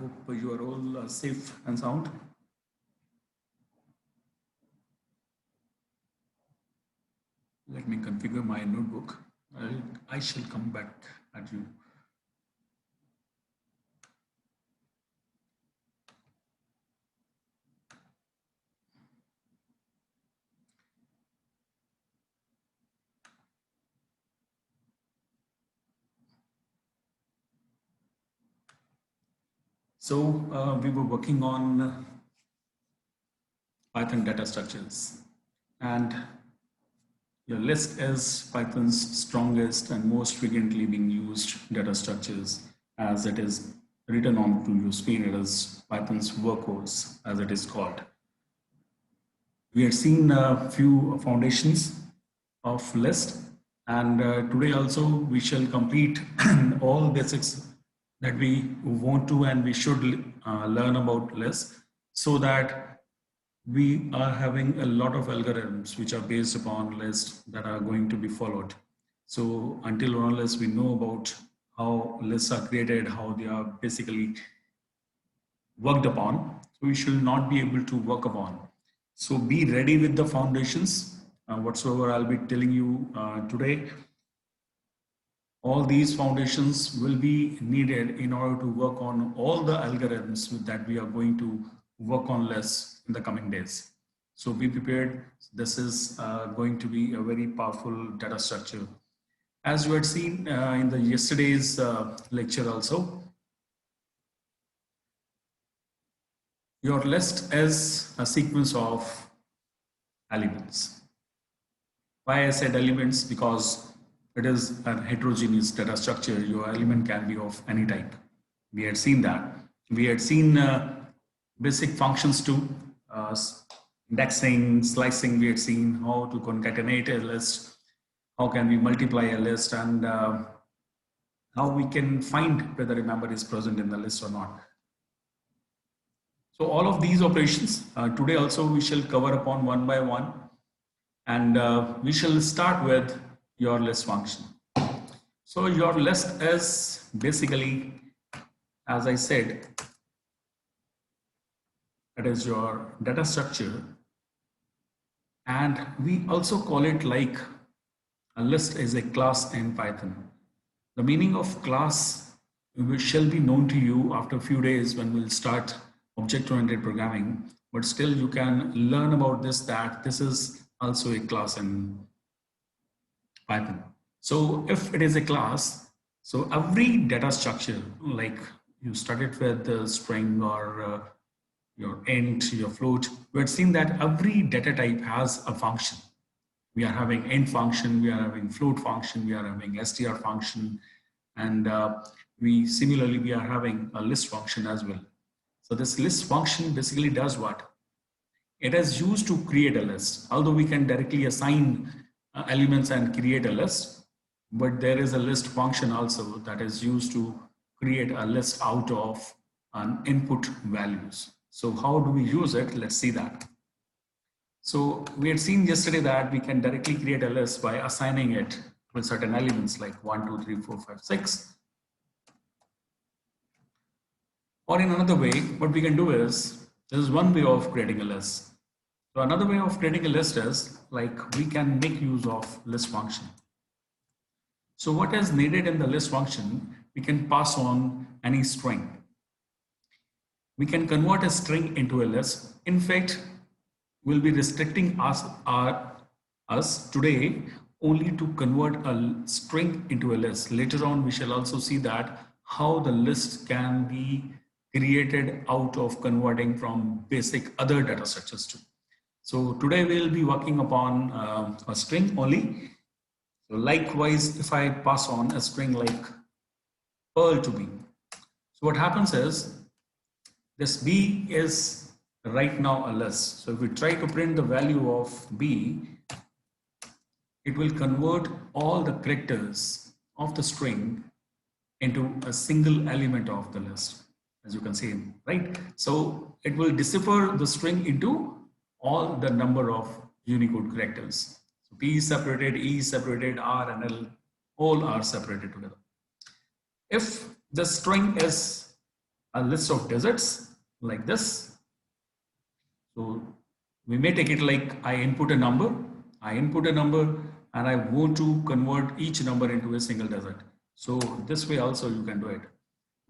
Hope you are all safe and sound. Let me configure my notebook. I shall come back at you. So we were working on Python data structures, and your list is Python's strongest and most frequently being used data structures, as it is written onto your screen. It is Python's workhorse, as it is called. We had seen a few foundations of list, and today also we shall complete all basics that we want to and we should learn about list, so that we are having a lot of algorithms which are based upon lists that are going to be followed. So until or unless we know about how lists are created, how they are basically worked upon, so we should not be able to work upon. So be ready with the foundations, whatsoever I'll be telling you today. All these foundations will be needed in order to work on all the algorithms that we are going to work on less in the coming days. So be prepared. This is going to be a very powerful data structure. As you had seen in the yesterday's lecture also, your list is a sequence of elements. Why I said elements? Because it is a heterogeneous data structure. Your element can be of any type. We had seen that. We had seen basic functions too, indexing, slicing. We had seen how to concatenate a list, how can we multiply a list, and how we can find whether a member is present in the list or not. So all of these operations, today also we shall cover upon one by one, and we shall start with your list function. So your list is basically, as I said, it is your data structure, and we also call it like a list is a class in Python. The meaning of class shall be known to you after a few days when we'll start object-oriented programming, but still you can learn about this, that this is also a class in Python. So if it is a class, so every data structure, like you started with the string or your int, your float, we had seen that every data type has a function. We are having int function, we are having float function, we are having str function, and similarly we are having a list function as well. So this list function basically does what? It is used to create a list. Although we can directly assign elements and create a list, but there is a list function also that is used to create a list out of input values. So how do we use it? Let's see that. So we had seen yesterday that we can directly create a list by assigning it with certain elements like 1, 2, 3, 4, 5, 6. Or in another way, what we can do is, this is one way of creating a list. So another way of creating a list is like we can make use of list function. So what is needed in the list function, we can pass on any string. We can convert a string into a list. In fact, we'll be restricting us today only to convert a string into a list. Later on, we shall also see that how the list can be created out of converting from basic other data structures too. So today we'll be working upon a string only. So likewise, if I pass on a string like Perl to B, so what happens is this B is right now a list. So if we try to print the value of B, it will convert all the characters of the string into a single element of the list, as you can see, right? So it will decipher the string into all the number of Unicode characters. So P is separated, E is separated, R and L, all are separated together. If the string is a list of digits like this. So we may take it like I input a number, and I want to convert each number into a single digit. So this way also you can do it.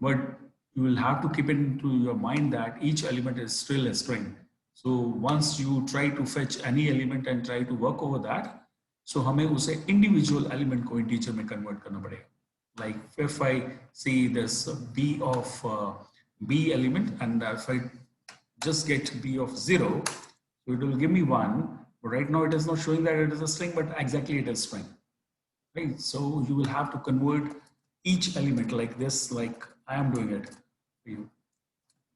But you will have to keep it into your mind that each element is still a string. So once you try to fetch any element and try to work over that, so हमें उसे individual element को integer में convert करना पड़ेगा. Like if I see this b of b element, and if I just get b of 0, so it will give me 1. But right now it is not showing that it is a string, but exactly it is string. Right? So you will have to convert each element like this, like I am doing it for you.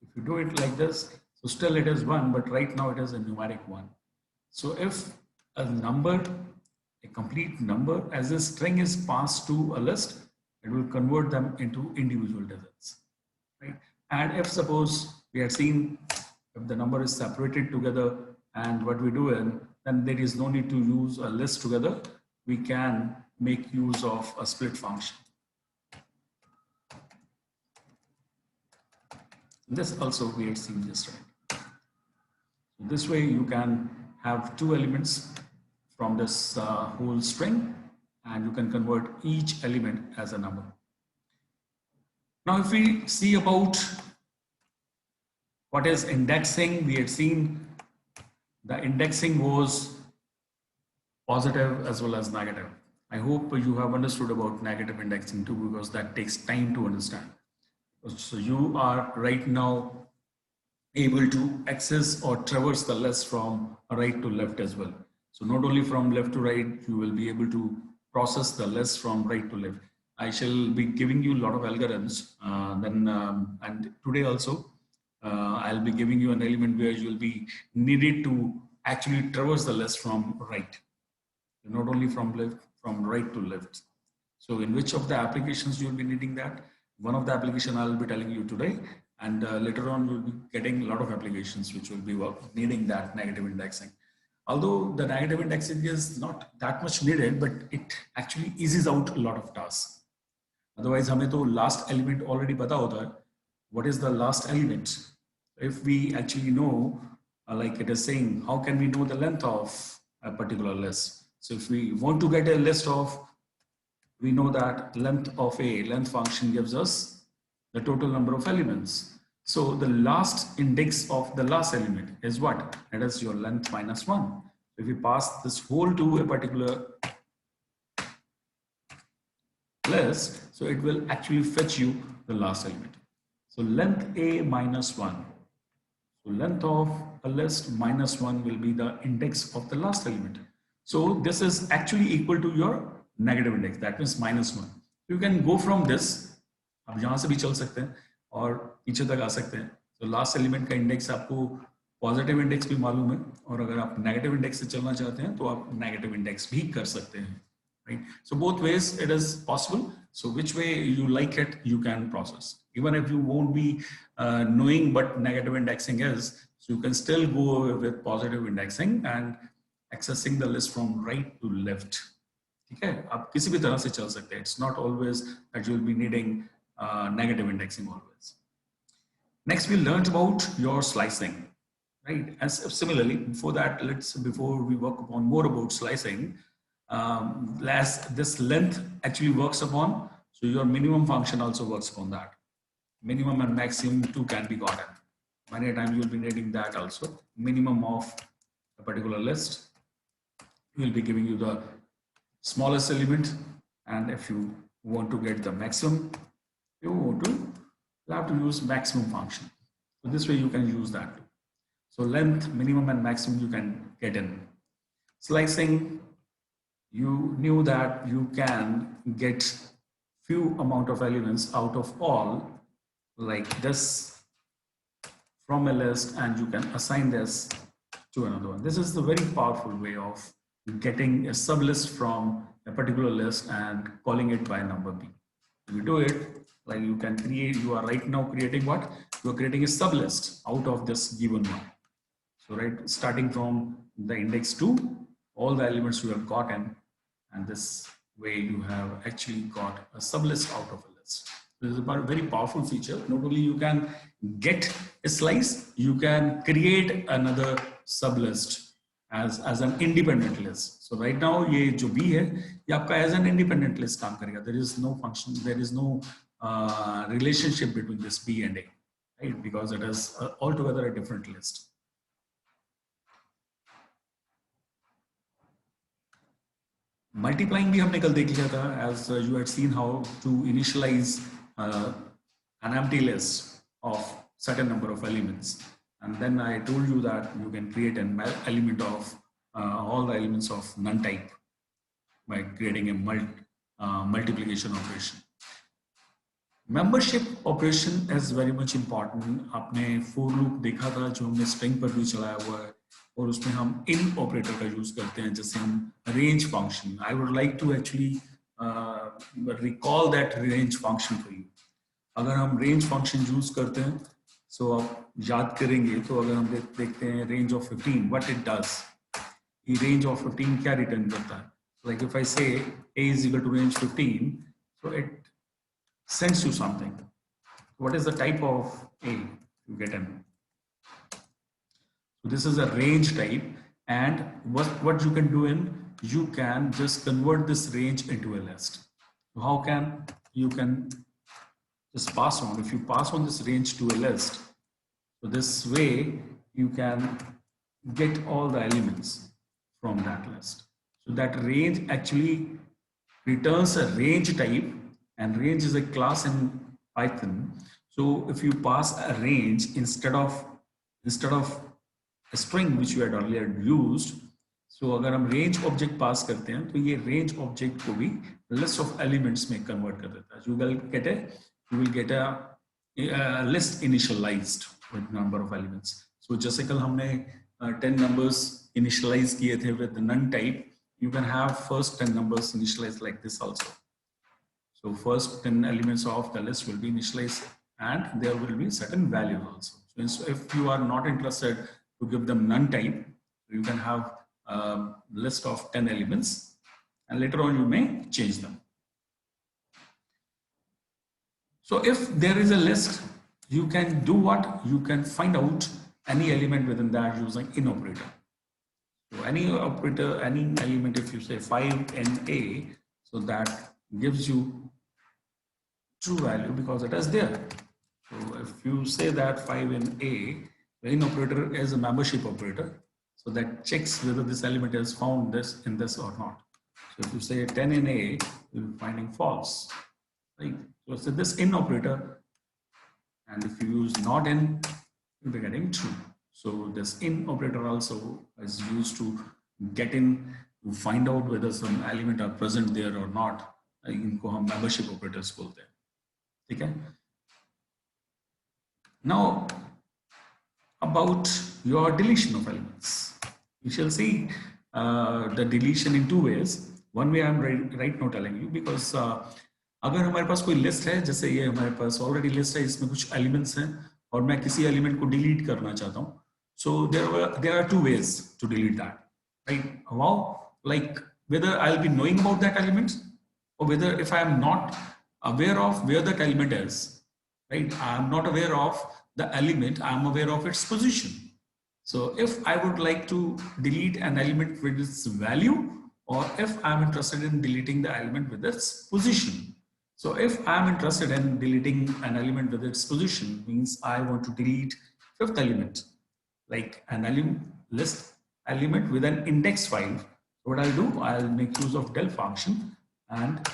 If you do it like this, so still it is 1, but right now it is a numeric 1. So if a number, a complete number as a string is passed to a list, it will convert them into individual digits. Right? And if suppose we had seen if the number is separated together, and what we do in, then there is no need to use a list together. We can make use of a split function. This also we had seen just right. This way you can have two elements from this whole string, and you can convert each element as a number. Now if we see about what is indexing, we had seen the indexing was positive as well as negative. I hope you have understood about negative indexing too, because that takes time to understand. So you are right now able to access or traverse the list from right to left as well. So not only from left to right, you will be able to process the list from right to left. I shall be giving you a lot of algorithms and today also I'll be giving you an element where you'll be needed to actually traverse the list from right, not only from left, from right to left. So in which of the applications you'll be needing that? One of the application I'll be telling you today, and later on you'll be getting a lot of applications which will be needing that negative indexing. Although the negative indexing is not that much needed, but it actually eases out a lot of tasks. Otherwise, हमें तो last element already पता होता है. What is the last element? If we actually know, like it is saying, how can we know the length of a particular list? So if we want to get a list of, we know that length of a length function gives us the total number of elements. So the last index of the last element is what? That is your length minus 1. If we pass this whole to a particular list, so it will actually fetch you the last element. So length a minus 1. So length of a list minus 1 will be the index of the last element. So this is actually equal to your negative index, that means minus 1. You can go from this, आप यहाँ से भी चल सकते हैं और पीछे तक आ सकते हैं. तो लास्ट एलिमेंट का इंडेक्स आपको पॉजिटिव इंडेक्स भी मालूम है, और अगर आप नेगेटिव इंडेक्स से चलना चाहते हैं तो आप नेगेटिव इंडेक्स भी कर सकते हैं. Right? So both ways it is possible. So which way you like it, you can process. Even if you won't be knowing what negative indexing is, so you can still go with positive indexing and accessing the list from right to left. Okay, आप किसी भी तरह से चल सकते हैं. It's not always that you will be needing negative indexing always. Next, we learned about your slicing, right? As similarly, before we work upon more about slicing, as this length actually works upon, so your minimum function also works upon that. Minimum and maximum too can be gotten. Many times you will be needing that also. Minimum of a particular list will be giving you the smallest element, and if you want to get the maximum, you have to use maximum function. So this way you can use that too. So length, minimum and maximum you can get in. Slicing, you knew that you can get few amount of elements out of all, like this, from a list, and you can assign this to another one. This is the very powerful way of getting a sublist from a particular list and calling it by number b. If you do it, like you can create, you are right now creating what? You are creating a sublist out of this given one. So right, starting from the index 2, all the elements you have gotten, and this way you have actually got a sublist out of a list. This is a very powerful feature. Not only you can get a slice, you can create another sublist as an independent list. So right now, ये जो B है, ये आपका as an independent list काम करेगा. There is no function, there is no relationship between this B and A, right? Because it is altogether a different list. Multiplying भी हमने कल देख लिया था, as you had seen how to initialize an empty list of certain number of elements, and then I told you that you can create an element of all the elements of none type by creating a multiplication operation. Membership operation is very much important. आपने for loop देखा था जो हमने string पर भी चलाया हुआ है, और उसमें हम in operator का यूज करते हैं, जैसे हम range function. I would like to actually recall that range function for you. अगर हम range function यूज करते हैं, so आप याद करेंगे, तो अगर हम देखते हैं range of 15, what it does, ये range of 15 क्या return करता है? Like if I say a is equal to range 15, so it sends you something. What is the type of a you get in? So this is a range type, and what you can do in, you can just convert this range into a list. So how can you can just pass on, if you pass on this range to a list, so this way you can get all the elements from that list. So that range actually returns a range type, and range is a class in Python. So if you pass a range instead of a string which you had earlier used, so अगर हम range object pass करते हैं, तो ये range object को भी list of elements में convert कर देता है. You will get a list initialized with number of elements. So जैसे कल हमने 10 numbers initialize किए थे with the none type, you can have first 10 numbers initialized like this also. So first 10 elements of the list will be initialized, and there will be certain values also. So if you are not interested to give them none type, you can have a list of 10 elements, and later on you may change them. So if there is a list, you can do what? You can find out any element within that using in operator. So any operator, any element, if you say 5 in A, so that gives you true value because it is there. So if you say that 5 in A, the in operator is a membership operator, so that checks whether this element is found in this or not. So if you say 10 in A, you'll be finding false, right? So it's this in operator, and if you use not in, you'll be getting true. So this in operator also is used to get in, to find out whether some element are present there or not. इनको हम membership operators बोलते हैं, ठीक है? Now about your deletion of elements, you shall see the deletion in two ways. One way I'm right now telling you, because अगर हमारे पास कोई list है, जैसे ये हमारे पास ऑलरेडी लिस्ट है, इसमें कुछ एलिमेंट्स हैं और मैं किसी एलिमेंट को डिलीट करना चाहता हूँ, so there are two ways to delete that, right? How? Like whether I'll be knowing about that element, or whether if I am not aware of where that element is, right? I am not aware of the element, I am aware of its position. So if I would like to delete an element with its value, or if I am interested in deleting the element with its position. So if I am interested in deleting an element with its position, means I want to delete fifth element, like an list element with an index 5. So what I'll do, I'll make use of del function, and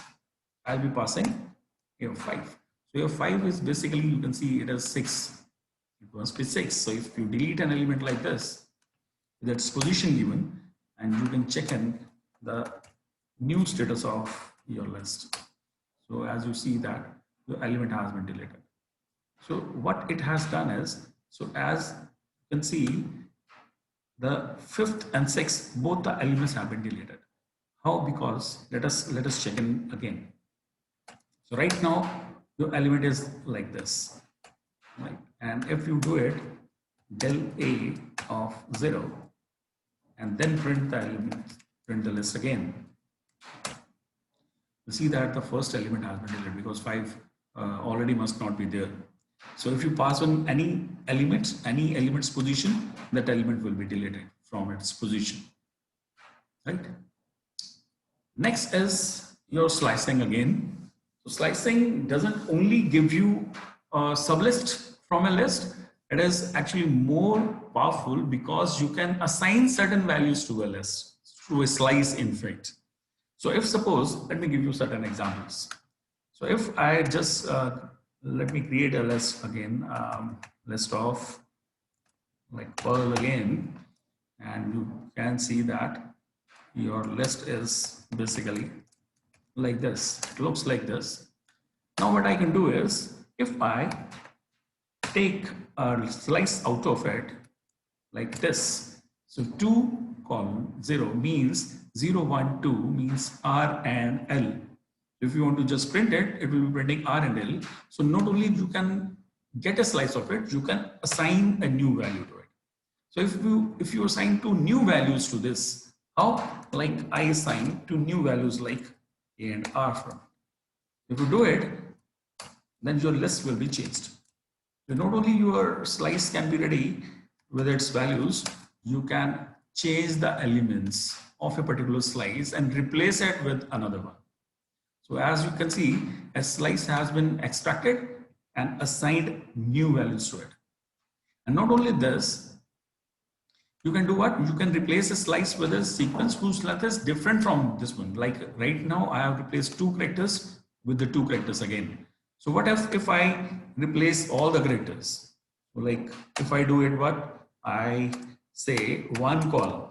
I'll be passing here 5. So your 5 is basically, you can see it as 6. It must be 6. So if you delete an element like this, that's position given, and you can check in the new status of your list. So as you see that the element has been deleted. So what it has done is, so as you can see, the fifth and sixth, both the elements have been deleted. How? Because let us check in again. So right now your element is like this, right? And if you do it del A of 0 and then print the element, print the list again, you see that the first element has been deleted because 5 already must not be there. So if you pass on any element's position, that element will be deleted from its position, right? Next is your slicing again. So slicing doesn't only give you a sublist from a list, it is actually more powerful because you can assign certain values to a list through a slice in fact. So if suppose, let me give you certain examples. So if I just, let me create a list again, list of like Perl again, and you can see that your list is basically like this. It looks like this. Now what I can do is, if I take a slice out of it like this, so 2 column 0 means 0, 1, 2 means R and L. If you want to just print it, it will be printing R and L. So not only you can get a slice of it, you can assign a new value to it. So if you assign two new values to this, how? Like I assign two new values like A and R from. If you do it, then your list will be changed. So not only your slice can be ready with its values, you can change the elements of a particular slice and replace it with another one. So as you can see, a slice has been extracted and assigned new values to it. And not only this, you can do what? You can replace a slice with a sequence whose length is different from this one. Like right now, I have replaced 2 characters with the 2 characters again. So what if I replace all the characters? So like if I do it, what? I say one column.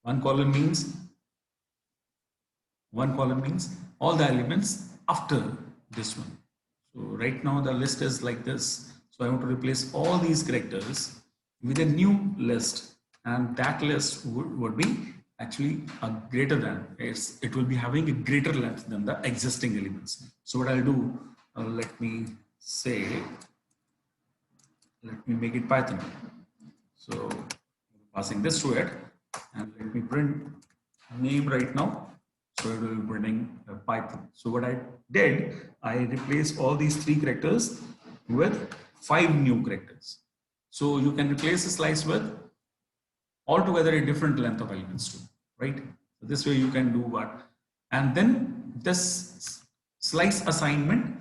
One column means all the elements after this one. So right now the list is like this. So I want to replace all these characters with a new list, and that list would be actually a greater than, it will be having a greater length than the existing elements. So what I'll do, let me make it Python. So passing this to it, and let me print name right now. So it will be printing Python. So what I did, I replaced all these 3 characters with 5 new characters. So you can replace a slice with altogether a different length of elements too, right? So this way you can do what? And then this slice assignment,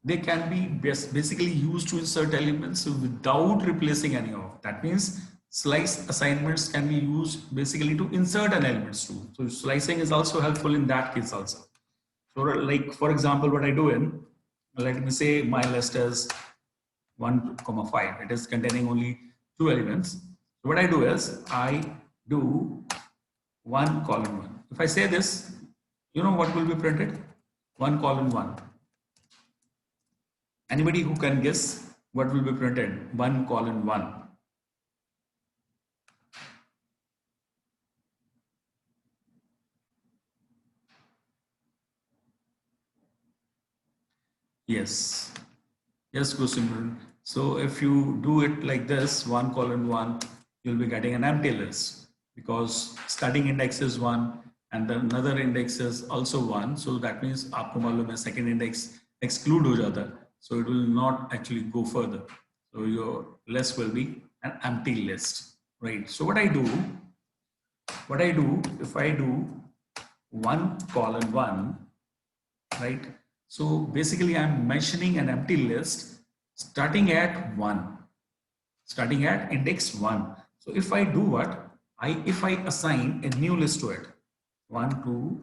they can be basically used to insert elements without replacing any of. That means slice assignments can be used basically to insert an elements too. So slicing is also helpful in that case also. So like for example, what I do in, let me say my list is 1, 5. It is containing only 2 elements. So what I do is I do 1 column 1. If I say this, you know what will be printed? 1 column 1. Anybody who can guess what will be printed? 1 column 1. Yes. Yes, Kusimran. So if you do it like this, 1 column 1, you'll be getting an empty list because starting index is 1 and the another index is also 1. So that means आपको मालूम है second index exclude हो जाता है. So it will not actually go further. So your list will be an empty list, right? So what I do, if I do 1 column 1, right? So basically I'm mentioning an empty list starting at 1, starting at index 1. So if I do what? If I assign a new list to it, 1, 2,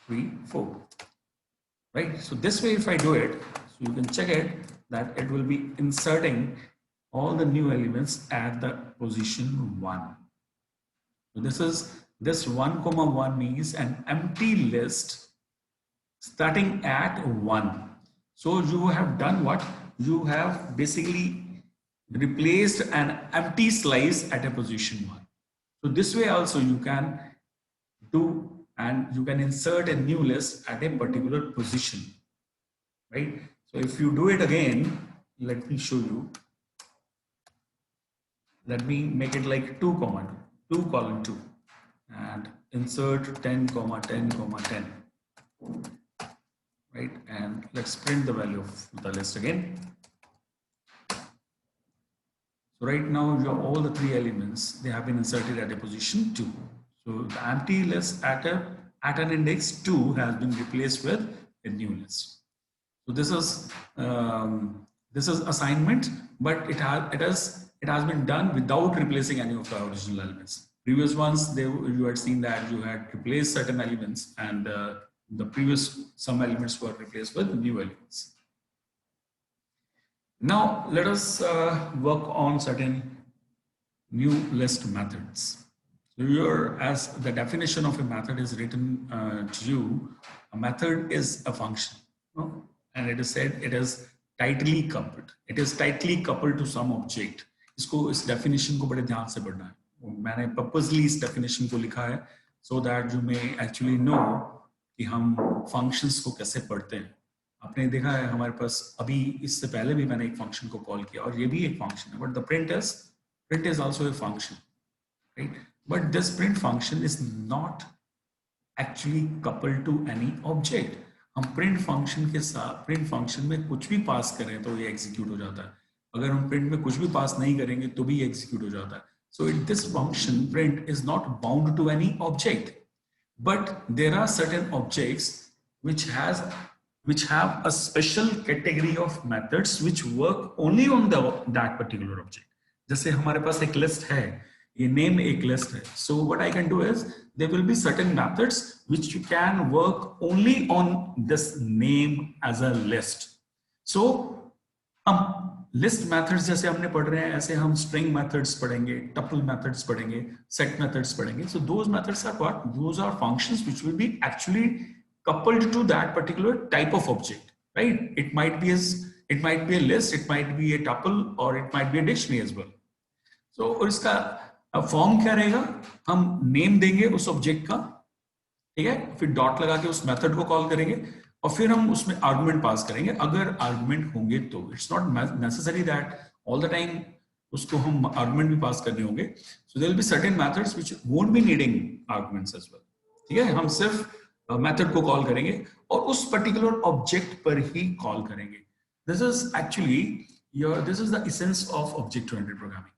3, 4, right? So this way if I do it, so you can check it that it will be inserting all the new elements at the position 1. So this 1, 1 means an empty list starting at 1. So you have done what? You have basically replaced an empty slice at a position 1. So this way also you can do, and you can insert a new list at a particular position, right? So if you do it again, let me show you. Let me make it like 2, 2 column 2 and insert 10, 10, 10. right? And let's print the value of the list again. So right now, all the three elements, they have been inserted at a position 2. So the empty list at an index 2 has been replaced with a new list. So this is assignment, but it has been done without replacing any of the original elements. Previous ones, you had seen that you had replaced certain elements, and the previous some elements were replaced with new elements. Now let us work on certain new list methods. So here, as the definition of a method is written to you, a method is a function, no? And it is said it is tightly coupled. It is tightly coupled to some object. इस definition को बड़े ध्यान से पढ़ना है. मैंने purposely इस definition को लिखा है so that you may actually know कि हम functions को कैसे पढ़ते हैं. आपने देखा है हमारे पास अभी इससे पहले भी मैंने एक फंक्शन को कॉल किया और ये भी एक फंक्शन है, but the print is also a function, right? But this print function is not actually coupled to any object. हम print function के साथ print function में कुछ भी पास करें तो ये एग्जीक्यूट हो जाता है. अगर हम print में कुछ भी पास नहीं करेंगे तो भी एग्जीक्यूट हो जाता है. So this function print is not bound to any object, but there are certain objects which have a special category of methods which work only on that particular object. जैसे हमारे पास एक लिस्ट है, ये name एक list है. So what I can do is there will be certain methods which you can work only on this name as a list. So हम list methods जैसे हमने पढ़ रहे हैं, ऐसे हम स्ट्रिंग मेथड्स पढ़ेंगे, टपल मेथड्स पढ़ेंगे, सेट मेथड्स पढ़ेंगे. So those methods are what? Those are functions which will be actually coupled to that particular type of object, right? It might be a list, it might be a tuple, or it might be a dictionary as well. So और इसका form क्या रहेगा? हम name देंगे उस object का, ठीक है, फिर डॉट लगा के उस मेथड को कॉल करेंगे और फिर हम उसमें आर्गुमेंट पास करेंगे अगर आर्गुमेंट होंगे तो. It's not necessary that all the time उसको हम आर्गुमेंट भी पास करने होंगे. So there will be certain methods which won't be needing arguments as well, ठीक है. हम सिर्फ मेथड को कॉल करेंगे और उस पर्टिकुलर ऑब्जेक्ट पर ही कॉल करेंगे. This is actually this is the essence of object oriented programming.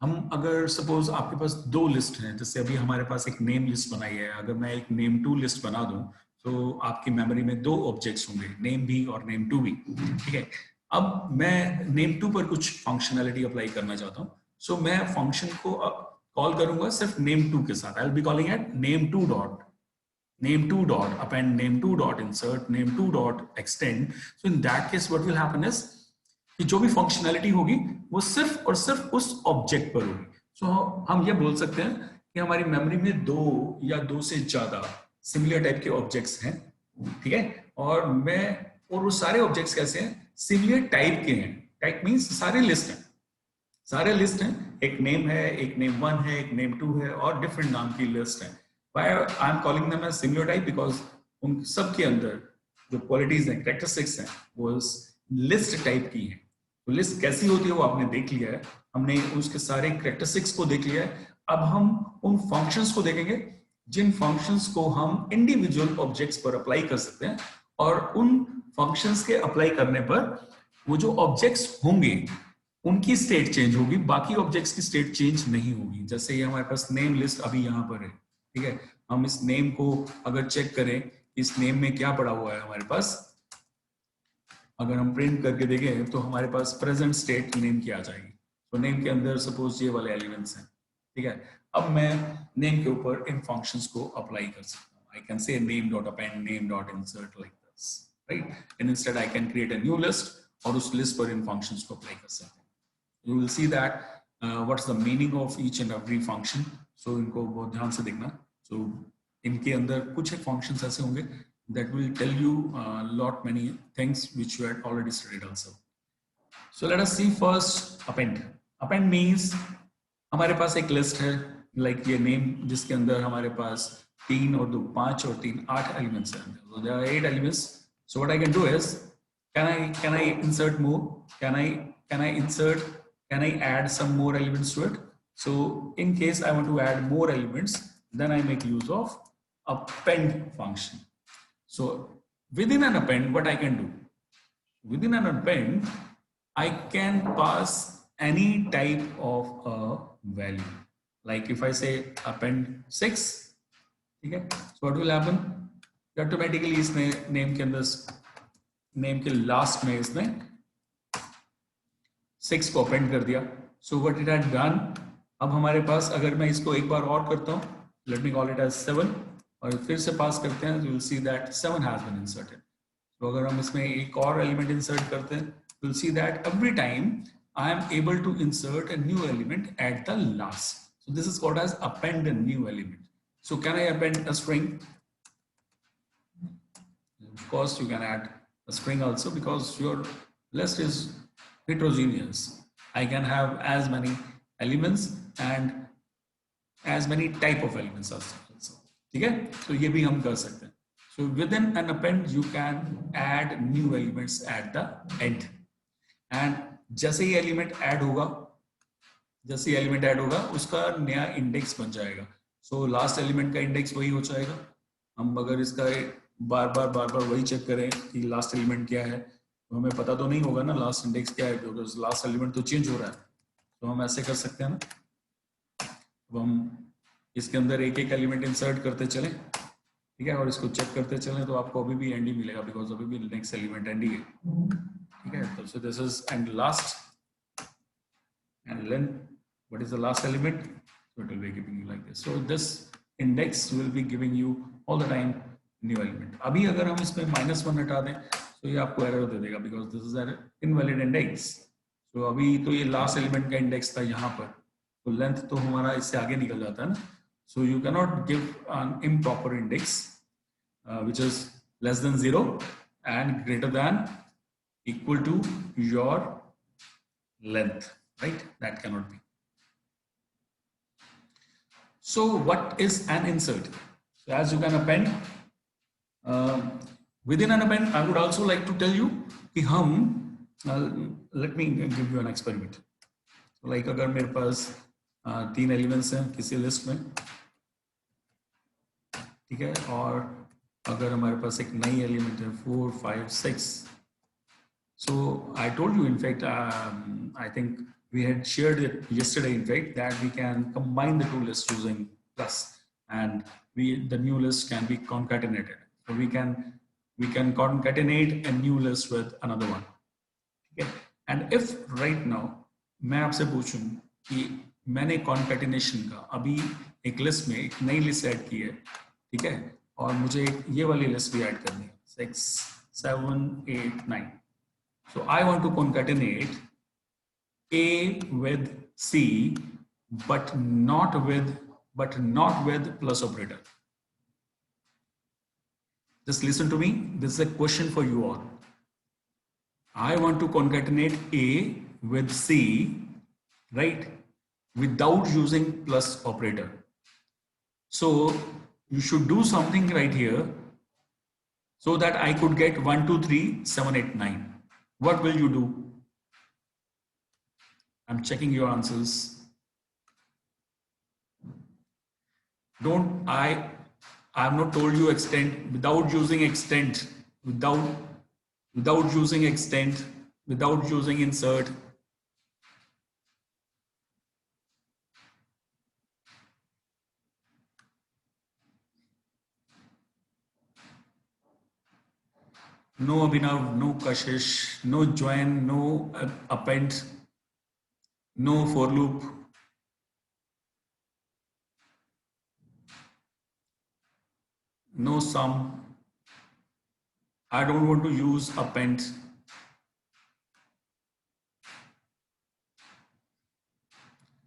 हम अगर सपोज आपके पास दो लिस्ट हैं, जैसे अभी हमारे पास एक नेम लिस्ट बनाई है, अगर मैं एक नेम टू लिस्ट बना दूं तो आपकी मेमोरी में दो ऑब्जेक्ट्स होंगे, नेम भी और नेम टू भी, ठीक है. अब मैं नेम टू पर कुछ फंक्शनैलिटी अप्लाई करना चाहता हूं, सो मैं फंक्शन को कॉल करूंगा सिर्फ नेम टू के साथ. I will be calling at name2 dot append name2 dot insert name2 dot extend. So in that case what will happen is कि जो भी फंक्शनैलिटी होगी वो सिर्फ और सिर्फ उस ऑब्जेक्ट पर होगी. सो हम ये बोल सकते हैं कि हमारी मेमोरी में दो या दो से ज्यादा सिमिलर टाइप के ऑब्जेक्ट्स हैं, ठीक है. और वो सारे ऑब्जेक्ट्स कैसे हैं? सिमिलर टाइप के हैं. टाइप मींस सारे लिस्ट हैं. एक नेम है, एक नेम वन है, एक नेम टू है और डिफरेंट नाम की लिस्ट है. Why I am calling them as similar type? Because उन सब के अंदर जो क्वालिटीज हैं, कैरेक्टरिस्टिक्स हैं, वो लिस्ट टाइप की हैं. तो लिस्ट कैसी होती है वो आपने देख लिया है, हमने उसके सारे कैरेक्टरिस्टिक्स को देख लिया है. अब हम उन फंक्शंस को देखेंगे जिन फंक्शंस को हम इंडिविजुअल ऑब्जेक्ट्स पर अप्लाई कर सकते हैं, और उन फंक्शंस के अप्लाई करने पर वो जो ऑब्जेक्ट्स होंगे उनकी स्टेट चेंज होगी, बाकी ऑब्जेक्ट्स की स्टेट चेंज नहीं होगी. जैसे ये हमारे पास नेम लिस्ट अभी यहाँ पर है, ठीक है. हम इस नेम को अगर चेक करें, इस नेम में क्या पड़ा हुआ है हमारे पास, अगर हम प्रिंट करके देखें तो हमारे पास प्रेजेंट स्टेट नेम की आ जाएगी. तो नेम के अंदर सपोज ये वाले एलिमेंट्स हैं, ठीक है. अब मैं नेम के ऊपर इन फंक्शंस को अप्लाई कर सकता हूँ. I can say name dot append, name dot insert, like this, right. And instead I can create a new list और उस लिस्ट पर इन फंक्शंस को अप्लाई कर सकते हैं. You will see that what's the meaning of each and every function. So इनको बहुत ध्यान से देखना. So इनके अंदर कुछ एक functions ऐसे होंगे that will tell you lot many things which you had already studied also. So let us see first append. Append means हमारे पास एक list है, like ये name जिसके अंदर हमारे पास 3 और 2 5 और 3 8 elements हैं. So there are 8 elements. So what I can do is can I insert more? Can I add some more elements to it? So in case I want to add more elements, then I make use of append function. So within an append, what I can do? Within an append, I can pass any type of a value. Like if I say append 6, okay, so what will happen? Automatically इसने name के अंदर name के last में इसने 6 को append कर दिया. So what it had done? अब हमारे पास अगर मैं इसको एक बार और करता हूँ, let me call it as 7 और फिर से पास करते हैं, you will see that 7 has been inserted. तो अगर हम इसमें एक और एलिमेंट इंसर्ट करते हैं, you'll see that every time I am able to insert a new element at the last. So this is called as append a new element. So can I append a string? Of course, you can add a string also because your list is heterogeneous. I can have as many elements and as many type of elements also. ठीक है? So ये भी हम कर सकते हैं. So within an append, you can add new elements at the end. And जैसे ही element add होगा, उसका नया index बन जाएगा. So last element का index वही हो जाएगा. हम अगर इसका बार बार वही चेक करें कि last element क्या है, तो हमें पता तो नहीं होगा ना last index क्या है, क्योंकि last element तो change हो रहा है. तो हम ऐसे कर सकते हैं ना. अब हम इसके अंदर एक एक एलिमेंट इंसर्ट करते चलें, ठीक है, और इसको चेक करते चलें, तो आपको अभी भी एंड ही मिलेगा बिकॉज अभी भी नेक्स्ट एलिमेंट एंड ही है. ठीक है, तो so this is and last and length. What is the last element? So it will be giving you like this. So this index will be giving you all the time new element. अभी अगर हम इसमें -1 हटा दें तो ये आपको error दे देगा because this is an invalid index. तो अभी तो ये लास्ट एलिमेंट का इंडेक्स था यहाँ पर, तो लेंथ तो हमारा इससे आगे निकल जाता है ना. So you cannot give an improper index which is less than 0 and greater than equal to your length, right? That cannot be. So what is an insert? So as you can append, within an append, I would also like to tell you कि हम let me give you an experiment. So like अगर मेरे पास 3 elements हैं किसी list में, ठीक है, और अगर हमारे पास एक नई एलिमेंट है 4, 5, 6. So I told you, in fact, I think we had shared it yesterday, in fact, that we can combine the two lists using plus, and the new list can be concatenated. So we can concatenate a new list with another one. Okay? And if right now मैं आपसे पूछूं कि मैंने concatenation का अभी एक list में एक नई लिस्ट ऐड की है, ठीक है, और मुझे ये वाली लिस्ट भी ऐड करनी है 6, 7, 8, 9. So I want to concatenate A with C, but not with plus operator. Just listen to me. This is a question for you all. I want to concatenate A with C, right, without using plus operator. So you should do something right here so that I could get 1, 2, 3, 7, 8, 9. What will you do? I'm checking your answers. I have not told you extend, without using extend, without using extend, without using insert. No Abhinav, no Kashish, no join, no append, no for loop. No sum. I don't want to use append.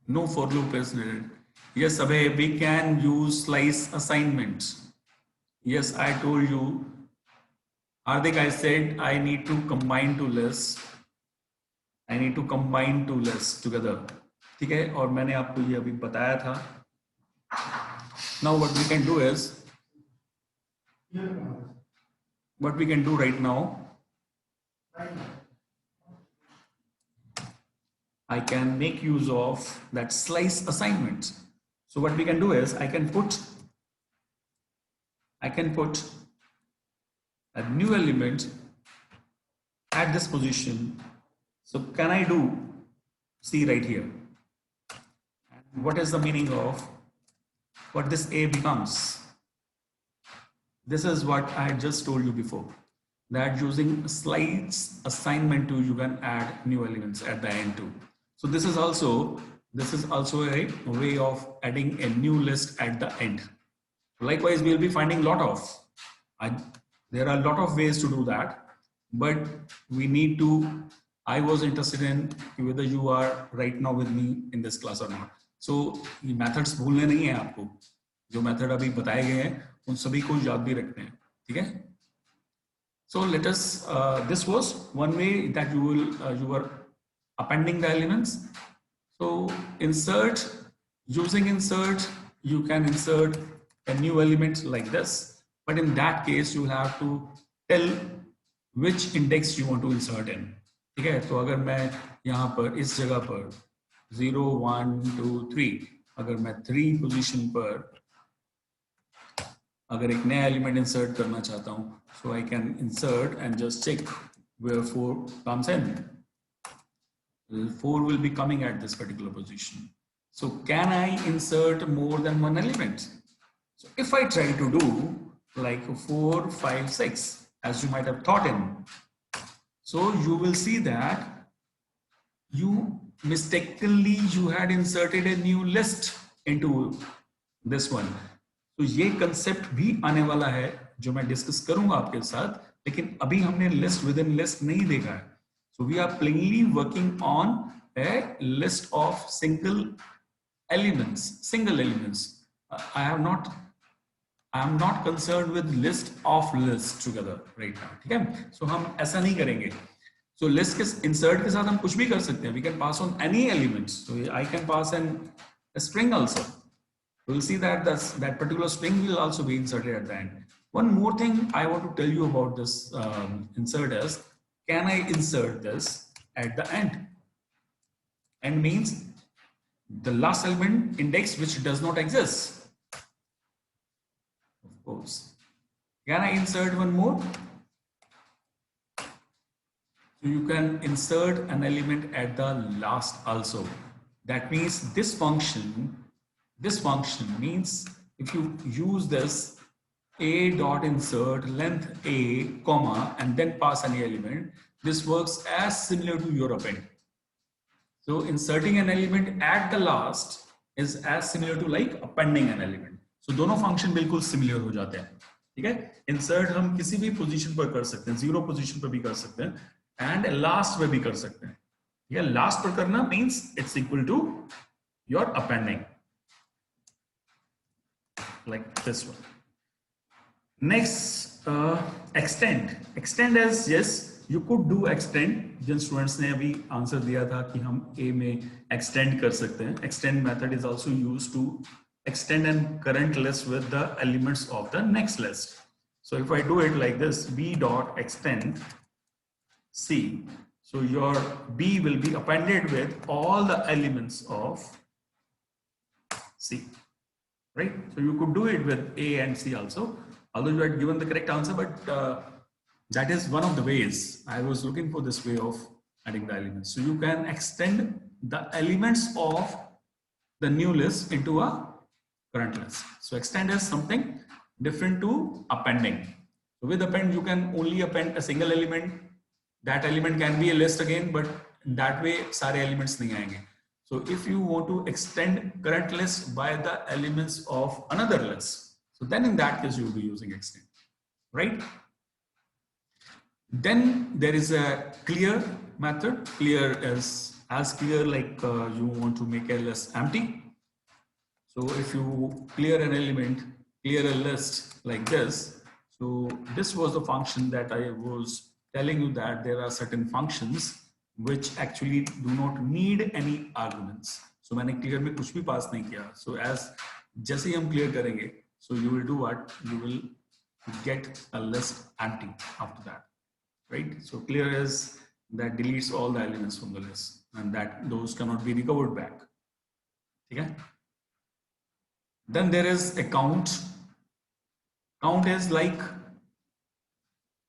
No for loop is needed. Yes, Abhay, we can use slice assignments. Yes, I told you. Hardik, I said I need to combine two lists. I need to combine two lists together. ठीक है, और मैंने आपको ये अभी बताया था. Now what we can do is, what we can do right now, I can make use of that slice assignment. So what we can do is I can put a new element at this position. So can I do, see right here, and what is the meaning of what this A becomes? This is what I just told you before, that using slides assignment to you can add new elements at the end too. So this is also a way of adding a new list at the end. Likewise, we'll be finding lot of, I, there are a lot of ways to do that, but we need to, I was interested in whether you are right now with me in this class or not. So ये methods भूलने नहीं है आपको, जो method अभी बताए गए हैं उन सभी को याद भी रखने हैं, ठीक है? So let us, this was one way that you were appending the elements. So insert, using insert, you can insert a new element like this, but in that case you have to tell which index you want to insert in. ठीक है? तो अगर मैं यहाँ पर इस जगह पर 0, 1, 2, 3, अगर मैं 3 पोजीशन पर अगर एक नया एलिमेंट इंसर्ट करना चाहता हूं, so I can insert and just check where 4 comes in. 4 will be coming at this particular position. So can I insert more than one element? So if I try to do like 4, 5, 6, as you might have thought in, so you will see that you mistakenly you had inserted a new list into this one. तो ये concept भी आने वाला है जो मैं discuss करूंगा आपके साथ, लेकिन अभी हमने लिस्ट विद इन लिस्ट नहीं देखा है. So we are plainly working on a list of single elements. I am not concerned with list of lists together right now. ठीक है? So हम ऐसा नहीं करेंगे. So list के insert के साथ हम कुछ भी कर सकते हैं. We can pass on any elements. So I can pass a string also. We'll see that that particular string will also be inserted at the end. One more thing I want to tell you about this insert is, can I insert this at the end? End means the last element index which does not exist. Of course. Can I insert one more? So you can insert an element at the last also. That means this function means if you use this a dot insert length a comma and then pass any element, this works as similar to your append. So inserting an element at the last is as similar to like appending an element. So दोनों function बिल्कुल similar हो जाते हैं. ठीक है? Insert हम किसी भी position पर कर सकते हैं, 0 position पर भी कर सकते हैं, and last में भी कर सकते हैं. ये last पर करना means it's equal to your appending. Like this one. Next, extend. Extend is, yes, you could do extend. Jin students ने अभी answer दिया था कि हम A में extend कर सकते हैं. Extend method is also used to extend an current list with the elements of the next list. So if I do it like this, B dot extend C. So your B will be appended with all the elements of C. Right? So you could do it with A and C also, although you had given the correct answer, but that is one of the ways. I was looking for this way of adding the elements. So you can extend the elements of the new list into a current list. So extend is something different to appending. So with append, you can only append a single element. That element can be a list again, but that way, सारे elements नहीं आएंगे. So if you want to extend current list by the elements of another list, so then in that case you will be using extend, right? Then there is a clear method. Clear is as clear like you want to make a list empty. So if you clear an element, clear a list like this. So this was the function that I was telling you, that there are certain functions which actually do not need any arguments. So मैंने clear में कुछ भी pass नहीं किया. So as जैसे ही हम clear करेंगे, so you will do what? You will get a list empty after that, right? So clear is that deletes all the elements from the list, and that those cannot be recovered back. Okay. Then there is a count. Count is like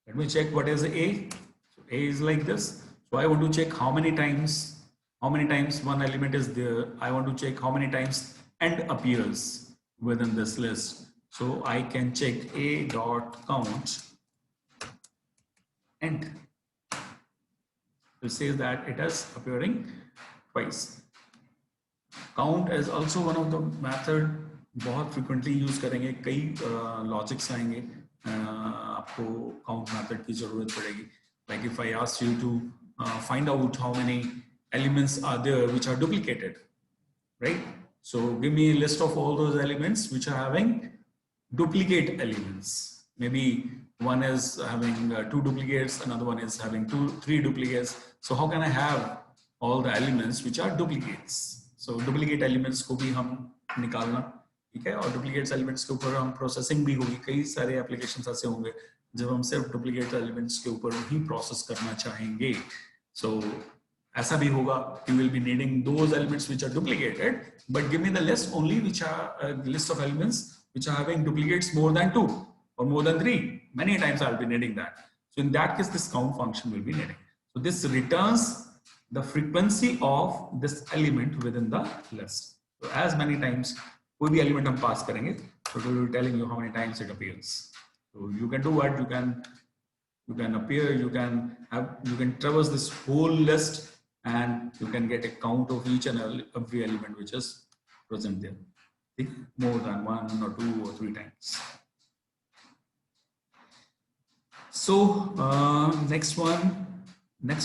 Let me check what is A. So A is like this. So I want to check how many times one element is there. I want to check how many times end appears within this list. So I can check A dot count end. It says that it is appearing twice. Count is also one of the method बहुत frequently use करेंगे कई logics आएंगे आपको count method की जरूरत पड़ेगी. Like if I ask you to find out how many elements are there which are duplicated, right? So give me a list of all those elements which are having duplicate elements. Maybe one is having 2 duplicates, another one is having 3 duplicates. So how can I have all the elements which are duplicates? So duplicate elements को भी हम निकालना, ठीक है? और duplicates elements के ऊपर हम processing भी होगी. कई सारे applications ऐसे होंगे जब हम सिर्फ duplicate elements के ऊपर ही process करना चाहेंगे. So ऐसा भी होगा, you will be needing those elements which are duplicated, but give me the list only which are list of elements which are having duplicates more than 2 or more than 3. Many times I'll be needing that. So in that case, this count function will be needing. So this returns the frequency of this element within the list. So as many times कोई भी element हम pass करेंगे, so it will be telling you how many times it appears. So you can do what you can appear, you can traverse this whole list and you can get a count of each and every element which is present there. More than 1 or 2 or 3 times. So next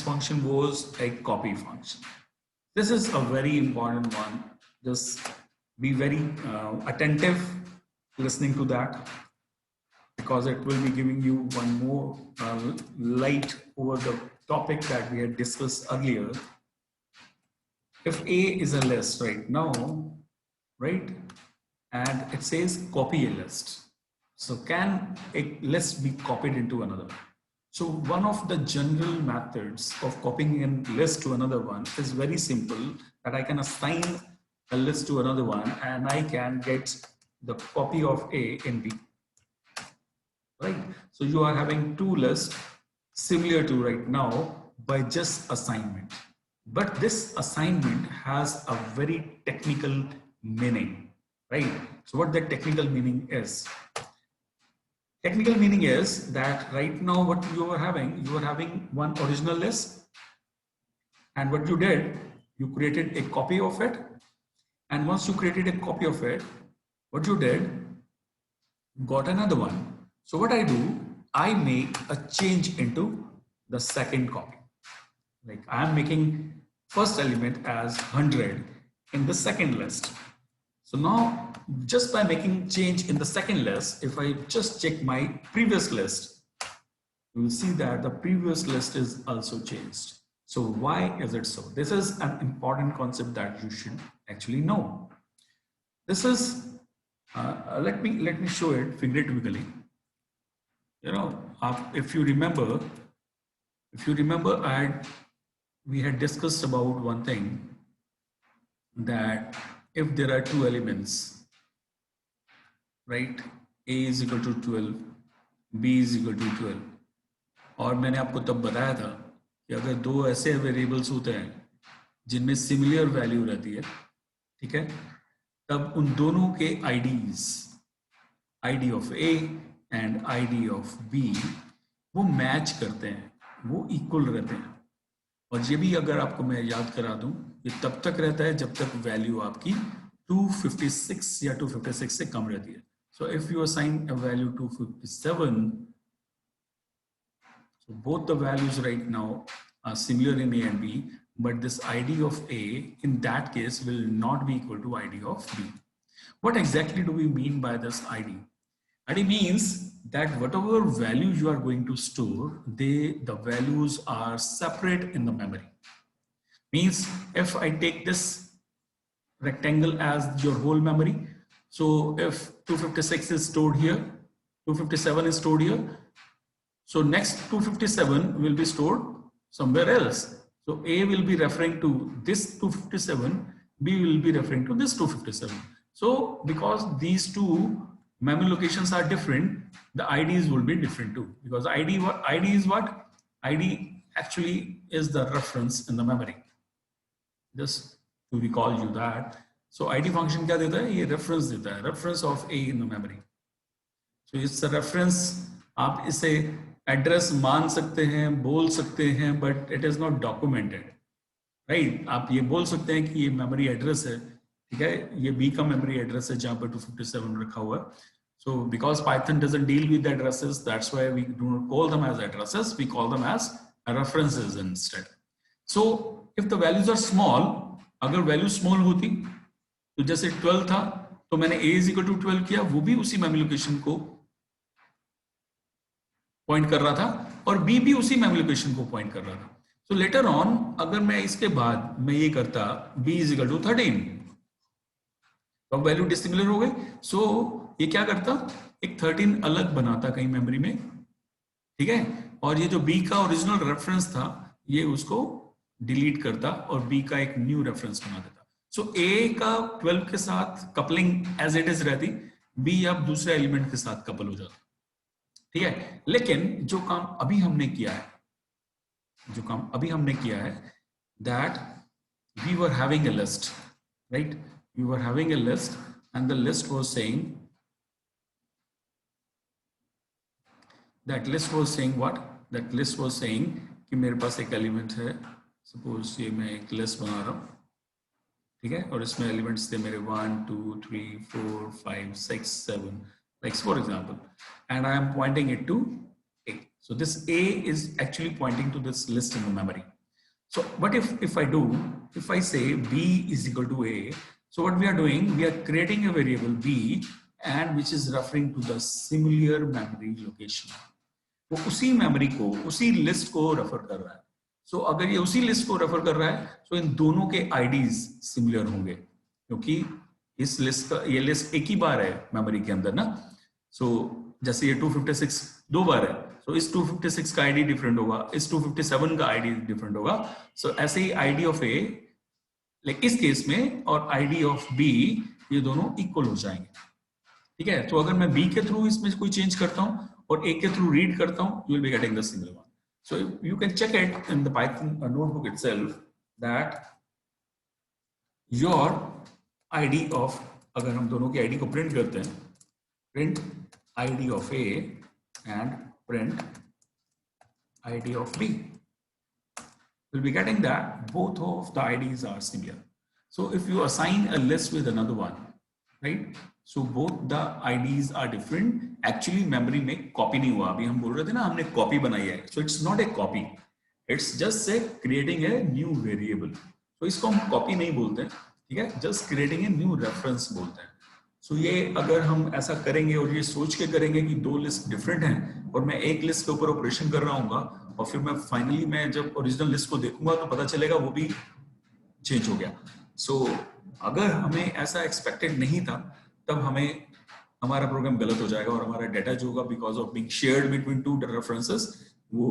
function was a copy function. This is a very important one. Just be very attentive listening to that, because it will be giving you one more light over the topic that we had discussed earlier. If A is a list right now, right, and it says copy a list. So can a list be copied into another? So one of the general methods of copying a list to another one is very simple, that I can assign a list to another one and I can get the copy of A in B. Right? So you are having 2 lists similar to right now by just assignment. But this assignment has a very technical meaning, right? So what that technical meaning is? Technical meaning is that right now what you are having one original list, and what you did, you created a copy of it. And once you created a copy of it, what you did, got another one. So what I do, I make a change into the second copy. Like I am making first element as 100 in the second list. So now just by making change in the second list, if I just check my previous list, you will see that the previous list is also changed. So why is it so? This is an important concept that you should actually know. This is, let me show it figuratively. You know, if you remember, we had discussed about one thing, that if there are 2 elements, right, A is equal to 12, B is equal to 12, और मैंने आपको तब बताया था कि अगर 2 ऐसे variables होते हैं जिनमें सिमिलर वैल्यू रहती है, ठीक है, तब उन दोनों के IDs, ID of A and ID of B, वो मैच करते हैं, वो इक्वल रहते हैं. और ये भी अगर आपको मैं याद करा दूं, ये तब तक रहता है जब तक वैल्यू आपकी 256 या 256 से कम रहती है. So if you assign a value 257, so both the values right now are similar in A and B, but this ID of A in that case will not be equal to ID of B. What exactly do we mean by this ID? ID means that whatever value you are going to store, the values are separate in the memory. Means if I take this rectangle as your whole memory, so if 256 is stored here, 257 is stored here, so next 257 will be stored somewhere else. So A will be referring to this 257, B will be referring to this 257. So because these two memory locations are different, the IDs will be different too, because ID is what? ID actually is the reference in the memory. Just to recall you that. So ID function क्या देता है? ये reference देता है, reference of A in the memory. So it's a reference. आप इसे address मान सकते हैं, बोल सकते हैं, but it is not documented, right? आप ये बोल सकते हैं कि ये मेमोरी एड्रेस है, ठीक है, ये B का मेमोरी एड्रेस है जहाँ पर 257 रखा हुआ है. So because Python doesn't deal with addresses, that's why we do not call them as addresses, we call them as references instead. So if the values are small, अगर value small होती तो जैसे 12 था तो मैंने a is equal to 12 किया, वो भी उसी मेमोरी लोकेशन को पॉइंट कर रहा था और b भी उसी मेमोरी लोकेशन को पॉइंट कर रहा था. सो लेटर ऑन अगर मैं इसके बाद मैं ये करता b is equal to 13, तो अब वैल्यू डिसिमिलर हो गई. सो ये क्या करता, एक 13 अलग बनाता कहीं मेमोरी में, ठीक है, और ये जो b का ओरिजिनल रेफरेंस था ये उसको डिलीट करता और b का एक न्यू रेफरेंस बना देता. सो a का 12 के साथ कपलिंग एज इट इज रहती, b अब दूसरे एलिमेंट के साथ कपल हो जाता, ठीक है. लेकिन जो काम अभी हमने किया है, that we were having a list, right, we were having a list and the list was saying, that list was saying what, that list was saying कि मेरे पास एक एलिमेंट है, सपोज ये मैं एक लिस्ट बना रहा हूं, ठीक है, और इसमें एलिमेंट्स थे मेरे 1 2 3 4 5 6 7, like for example, and I am pointing it to A. So this A is actually pointing to this list in the memory. So what if I say B is equal to A, so what we are doing, we are creating a variable B and which is referring to the similar memory location. वो उसी memory को, उसी list को refer कर रहा है. सो अगर ये उसी लिस्ट को रेफर कर रहा है तो इन दोनों के आईडीज सिमिलर होंगे, क्योंकि इस लिस्ट का, ये लिस्ट एक ही बार है मेमोरी के अंदर ना. सो जैसे ये 256 दो बार है, सो इस 256 का आईडी डिफरेंट होगा, इस 257 का आईडी डिफरेंट होगा. सो ऐसे ही आईडी ऑफ ए लाइक इस केस में और आईडी ऑफ बी ये दोनों इक्वल हो जाएंगे, ठीक है. तो अगर मैं बी के थ्रू इसमें कोई चेंज करता हूं और ए के थ्रू रीड करता हूं, you will be getting the similar one. So you can check it in the Python notebook itself that your ID of, अगर हम दोनों की ID को प्रिंट करते हैं, print ID of A and print ID of B, we'll be getting that both of the IDs are similar. So if you assign a list with another one, right? So both the IDs are different. Actually memory में copy नहीं हुआ. अभी हम बोल रहे थे ना हमने copy बनाई है. So it's not a copy. It's just say creating a new variable. So इसको हम copy नहीं बोलते हैं, ठीक है? Just creating a new reference बोलते हैं. So ये अगर हम ऐसा करेंगे और ये सोच के करेंगे कि दो लिस्ट डिफरेंट हैं और मैं एक लिस्ट के ऊपर ऑपरेशन कर रहा हूँ और फिर मैं फाइनली मैं जब ओरिजिनल लिस्ट को देखूंगा तो पता चलेगा वो भी चेंज हो गया. So अगर हमें ऐसा एक्सपेक्टेड नहीं था तब हमें हमारा प्रोग्राम गलत हो जाएगा और हमारा डेटा जो होगा because of being shared between two references वो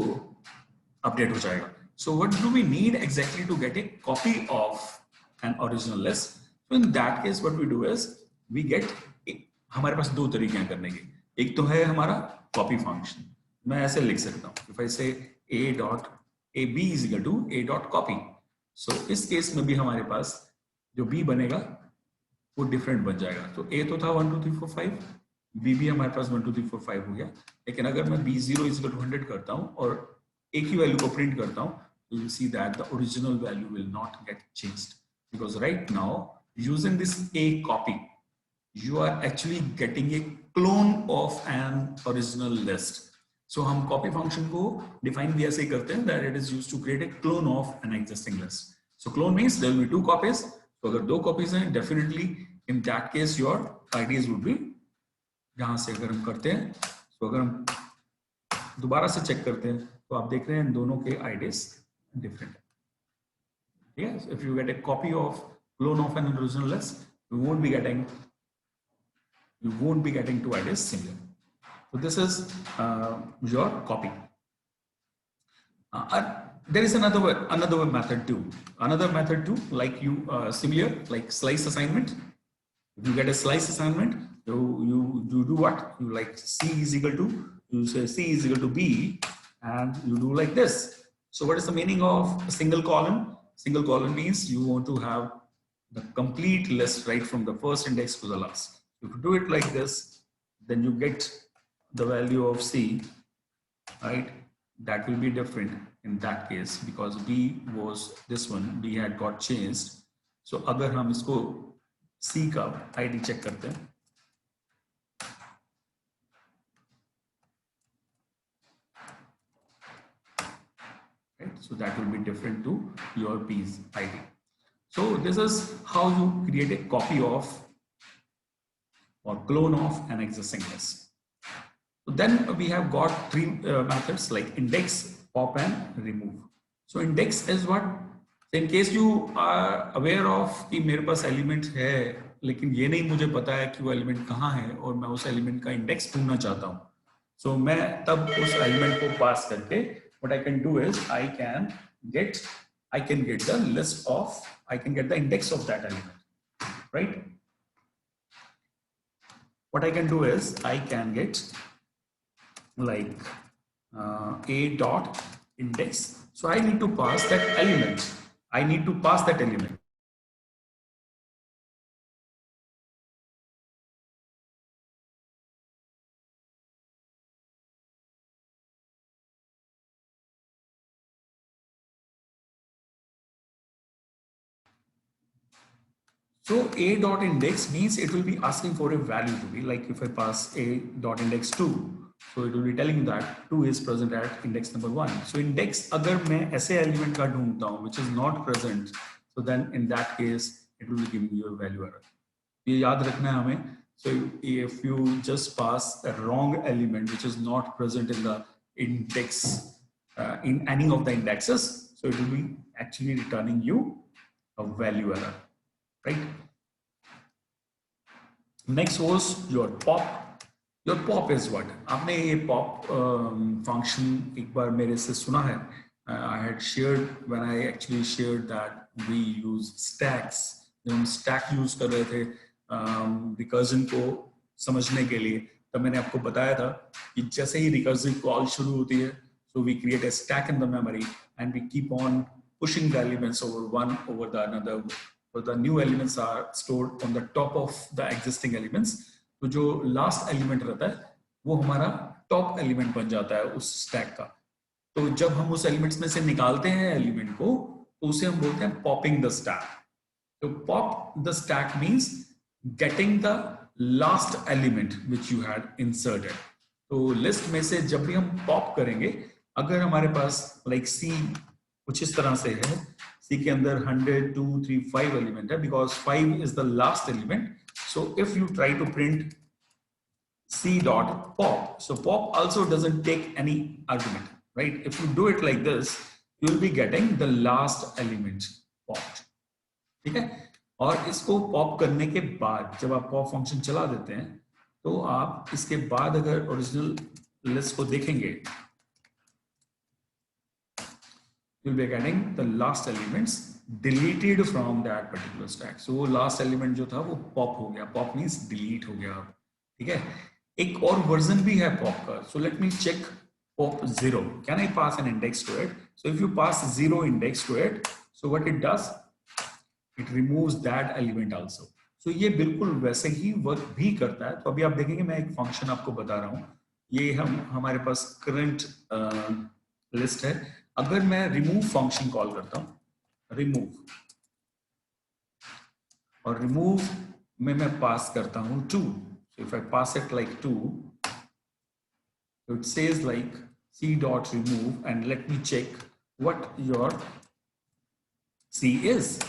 अपडेट हो जाएगा. So what do we need exactly to get a copy of an original list? So in that case what we do is we get, हमारे पास दो तरीके हैं करने के. एक तो है हमारा कॉपी फंक्शन. मैं ऐसे लिख सकता हूँ, इफ आई से a b is equal to a dot copy. सो इस केस में भी हमारे पास जो b बनेगा वो डिफरेंट बन जाएगा. तो a तो था 1 2 3 4 5, b भी हमारे पास 1 2 3 4 5 हो गया. लेकिन अगर मैं b0 is equal to 100 करता हूँ और a की वैल्यू को प्रिंट करता हूँ, you will see that the original value will not get changed, because right now using this a copy you are actually getting a clone of an original list. So हम copy function को define भी ऐसे ही करते हैं that it is used to create a clone of an existing list. So clone means there will be two copies. तो अगर दो copies हैं definitely in that case your IDs would be, यहाँ से अगर हम करते हैं तो अगर हम दोबारा से चेक करते हैं तो आप देख रहे हैं इन दोनों के IDs different. Yes, if you get a copy of clone of an original list, you won't be getting two IDs similar. So this is your copy. There is another method too. Like you similar like slice assignment. If you get a slice assignment, you do what? You like C is equal to, you say C is equal to B, and you do like this. So what is the meaning of a single column? Single column means you want to have the complete list right from the first index to the last. If you do it like this, then you get the value of C, right? That will be different in that case because B was this one, B had got changed. So अगर हम इसको C का ID check करते हैं, right? So that will be different to your P's ID. So this is how you create a copy of or clone of an existing list. So then we have got three methods like index, pop, and remove. So index is what? In case you are aware of कि मेरे पास element है लेकिन ये नहीं मुझे पता है कि वो element कहाँ है और मैं उस element का index ढूंढना चाहता हूँ. So मैं तब उस element को pass करके what I can do is I can get the list of, I can get the index of that element, right? What I can do is I can get like a dot index. So I need to pass that element. I need to pass that element. So a dot index means it will be asking for a value to be, like if I pass a dot index 2, so it will be telling that 2 is present at index number 1. So index अगर मैं ऐसे element का ढूंढता हूँ which is not present, so then in that case it will be giving you a value error. ये याद रखना है हमें. So if you just pass a wrong element which is not present in the index in any of the indexes, so it will be actually returning you a value error. Right. Next was your pop. Your pop is what? आपने ये pop function एक बार मेरे से सुना है. I had shared when I actually shared that we use stacks. जब हम stack use कर रहे थे recursion को समझने के लिए, तब मैंने आपको बताया था कि जैसे ही recursive call शुरू होती है, so we create a stack in the memory and we keep on pushing the elements over one over the another. So the new elements are stored on the top of the existing elements. तो जो last element रहता है वो हमारा top element बन जाता है उस stack का. तो जब हम उस elements में से निकालते हैं element को तो उसे हम बोलते हैं popping the stack. तो pop the stack means getting the last element which you had inserted. तो list में से जब भी हम pop करेंगे, अगर हमारे पास like C कुछ इस तरह से है, C के अंदर 100, 2, 3, 5 element है because 5 is the last element. So if you try to print C dot pop, so pop also doesn't take any argument, right? If you do it like this, you will be getting the last element popped. ठीक है? और इसको pop करने के बाद जब आप pop function चला देते हैं तो आप इसके बाद अगर original list को देखेंगे, you'll be getting the last elements deleted from that particular stack. So वो last element जो था वो pop हो गया. Pop means delete हो गया. ठीक है? एक और version भी है pop का. So let me check pop 0. Can I pass an index to it? So if you pass 0 index to it, so what it does? It removes that element also. So ये बिल्कुल वैसे ही work भी करता है. तो अभी आप देखेंगे मैं एक function आपको बता रहा हूँ. ये हमारे पास current list है. अगर मैं remove function कॉल करता हूं, remove, और remove में मैं पास करता हूं 2. So if I pass it like 2, so it says like C dot remove and let me check what your C is.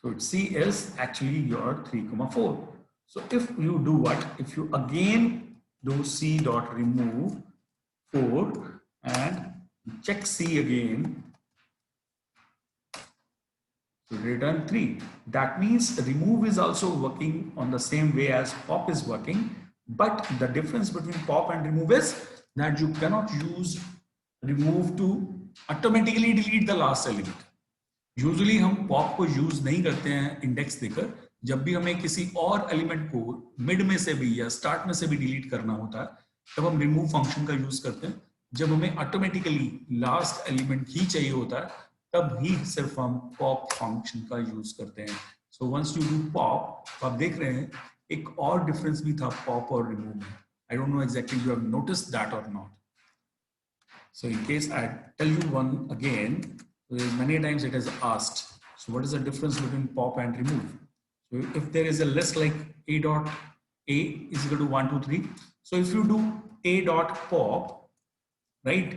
So C is actually your 3,4. So if you do what? If you again do C dot remove 4 and check C again, so return 3. That means remove is also working on the same way as pop is working, but the difference between pop and remove is that you cannot use remove to automatically delete the last element. Usually हम pop को use नहीं करते हैं index देकर. जब भी हमें किसी और एलिमेंट को मिड में से भी या स्टार्ट में से भी डिलीट करना होता है, तब हम रिमूव फंक्शन का यूज करते हैं। जब हमें ऑटोमेटिकली लास्ट एलिमेंट ही चाहिए होता है, तब ही सिर्फ हम पॉप फंक्शन का यूज करते हैं। So once you do pop, तो आप देख रहे हैं एक और डिफरेंस भी था पॉप और रिमूव में। I don't know exactly you have noticed that और not. So in case I tell you one again, many times it is asked, so what is the difference between pop and remove? So if there is a list like a dot a is equal to 1, 2, 3. So if you do a dot pop, right?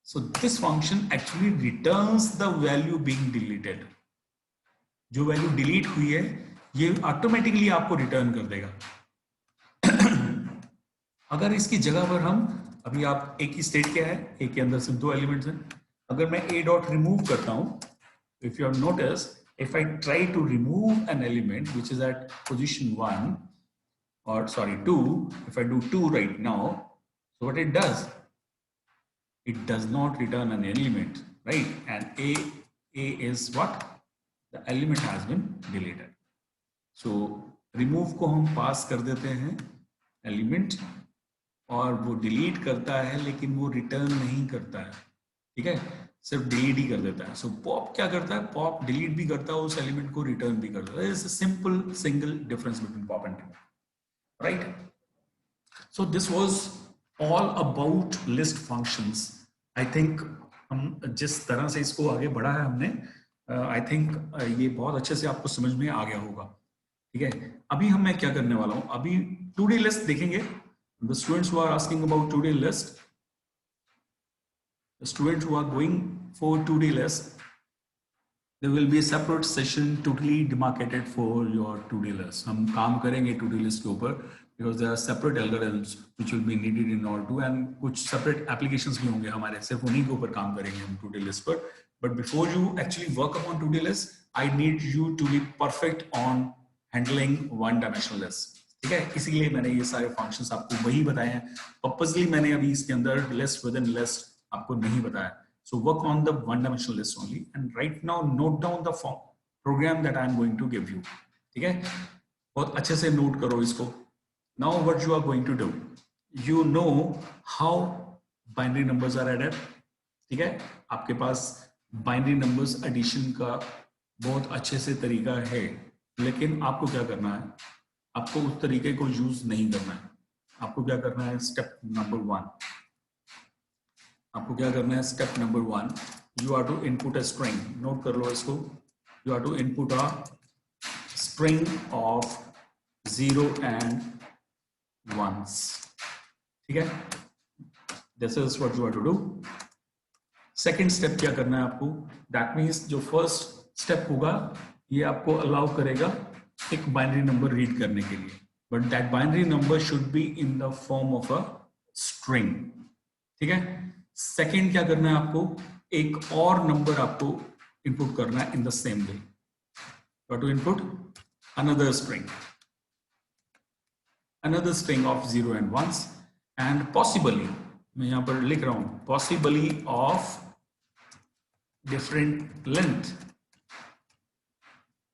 So this function actually returns the value being deleted. जो value delete हुई है ये automatically आपको return कर देगा। अगर इसकी जगह पर हम अभी आप ए की स्टेट क्या है, ए के अंदर सिर्फ 2 एलिमेंट्स हैं, अगर मैं ए डॉट रिमूव करता हूं, if you have notice, if I try to remove an element which is at position 1 or sorry 2, if I do 2 right now, so what it does not return an element, right? And a is what? The element has been deleted. So remove को हम पास कर देते हैं element और वो delete करता है, लेकिन वो रिटर्न नहीं करता है, ठीक है, सिर्फ डिलीट ही कर देता है। सो पॉप क्या करता है? पॉप डिलीट भी करता है, उस एलिमेंट को रिटर्न भी करता है। It's a simple single difference between pop and remove, right? So this was all about list functions. I think हम जिस तरह से इसको आगे बढ़ा है हमने, आई थिंक ये बहुत अच्छे से आपको समझ में आ गया होगा, ठीक है। अभी मैं क्या करने वाला हूं, अभी 2D लिस्ट देखेंगे। The students who are asking about 2D list, the students who are going for 2D list, there will be a separate session totally demarcated for your 2D list. हम काम करेंगे 2D list के ऊपर, because there are separate algorithms which will be needed in order to, and कुछ separate applications भी होंगे हमारे, सिर्फ उन्हीं के ऊपर काम करेंगे हम 2D list पर। But before you actually work upon 2D list, I need you to be perfect on handling one-dimensional list, ठीक है। इसीलिए मैंने ये सारे फंक्शंस आपको वही बताए हैं। पर्पसली मैंने अभी इसके अंदर लिस्ट विद इन लिस्ट आपको नहीं बताया। So work on the one dimensional list only, and right now note down the program that I am going to give you, ठीक है। बहुत अच्छे से नोट करो इसको। Now what you are going to do, you know how binary numbers are added, ठीक है। आपके पास बाइनरी नंबर्स एडिशन का बहुत अच्छे से तरीका है, लेकिन आपको क्या करना है, आपको उस तरीके को यूज नहीं करना है। आपको क्या करना है, स्टेप नंबर 1, आपको क्या करना है, step number 1, you are to input a string. Note कर लो इसको, you are to input a string of 0 and 1s, ठीक है। This is what you are to do. Second step क्या करना है आपको, दैट मीन्स जो फर्स्ट स्टेप होगा ये आपको अलाउ करेगा एक बाइनरी नंबर रीड करने के लिए, but that binary number should be in the form of a string, ठीक है। सेकंड क्या करना है आपको, एक और नंबर आपको इनपुट करना है in the same way, to input another string of 0 and 1s, and possibly, मैं यहां पर लिख रहा हूं, पॉसिबली ऑफ डिफरेंट लेंथ,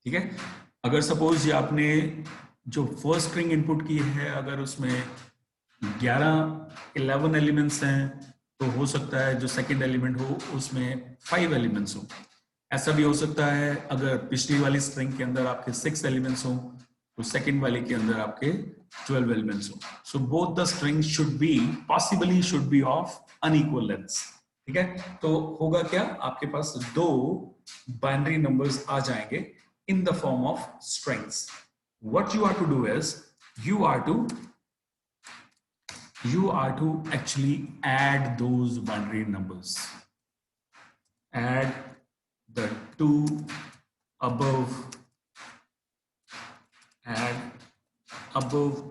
ठीक है। अगर सपोज ये आपने जो फर्स्ट स्ट्रिंग इनपुट की है, अगर उसमें 11 एलिमेंट्स हैं, तो हो सकता है जो सेकंड एलिमेंट हो उसमें 5 एलिमेंट्स हो। ऐसा भी हो सकता है अगर पिछली वाली स्ट्रिंग के अंदर आपके 6 एलिमेंट्स हो, तो सेकंड वाले के अंदर आपके 12 एलिमेंट्स हो। So both the string should be possibly should be of unequal lengths, ठीक है। तो होगा क्या, आपके पास 2 बाइनरी नंबर्स आ जाएंगे in the form of strings. What you are to do is you are to actually add those binary numbers. Add the 2 above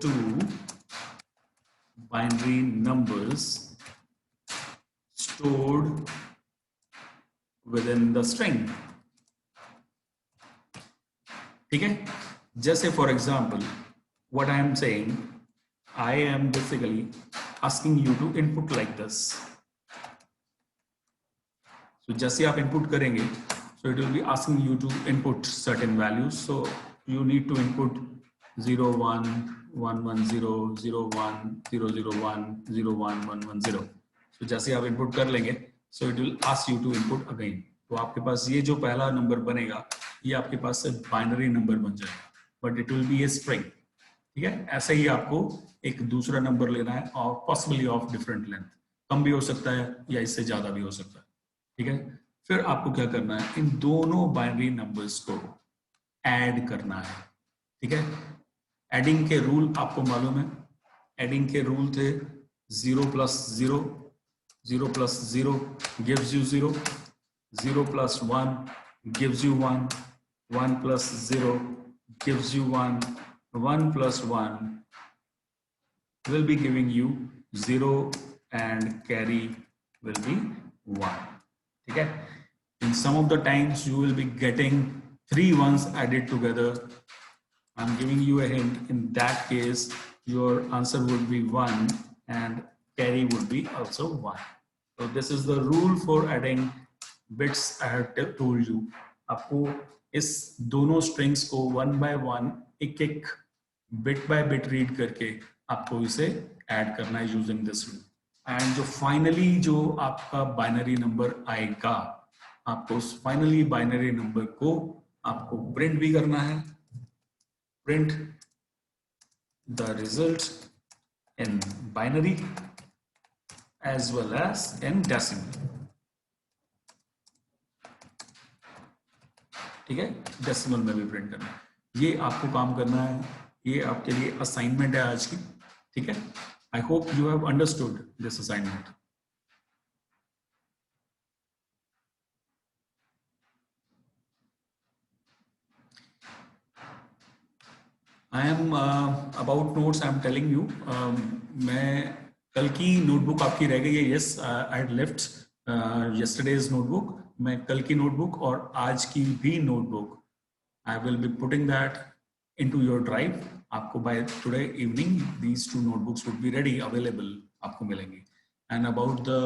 2 binary numbers stored within the string. ठीक है। जैसे for example what I am saying, I am basically asking you to input like this. So जैसे आप input करेंगे, so it will be asking you to input certain values. So you need to input 0 1 1 1 0 0 1 0 0 1 0 1 1 1 0. So जैसे आप input कर लेंगे, so it will ask you to input again. तो आपके पास ये जो पहला नंबर बनेगा, ये आपके पास से बाइनरी नंबर बन जाएगा, but it will B a string. ठीक है, ऐसे ही आपको एक दूसरा नंबर लेना है और पॉसिबली ऑफ डिफरेंट लेंथ, कम भी हो सकता है या इससे ज्यादा भी हो सकता है. ठीक है, फिर आपको क्या करना है, इन दोनों बाइनरी नंबर्स को ऐड करना है. ठीक है, एडिंग के रूल आपको मालूम है. एडिंग के रूल थे 0 plus 0, 0 plus 0 gives you 0, 0 plus 1 gives you 1, 1 plus 0 gives you 1, 1 plus 1 will be giving you 0 and carry will be 1. ठीक है, in some of the times you will be getting 3 ones added together. I'm giving you a hint. In that case your answer would be 1 and carry would be also 1. So this is the rule for adding bits. I have told you. आपको इस दोनों strings को 1 by 1 एक एक bit by bit read करके आपको इसे add करना है यूजिंग दिस रूल. एंड जो फाइनली जो आपका बाइनरी नंबर आएगा, आपको उस फाइनली बाइनरी नंबर को आपको प्रिंट भी करना है. Print the result in binary as well as in decimal. ठीक है, डेसिमल में भी प्रिंट करना है. ये आपको काम करना है, ये आपके लिए असाइनमेंट है आज की. ठीक है, I hope you have understood this assignment. I am about notes, I am telling you, मैं कल की नोटबुक आपकी रह गई है. Yes, I had left yesterday's notebook. मैं कल की नोटबुक और आज की भी notebook I will be putting that into your drive. आपको by today evening these two notebooks would be ready, available, आपको मिलेंगी. And about the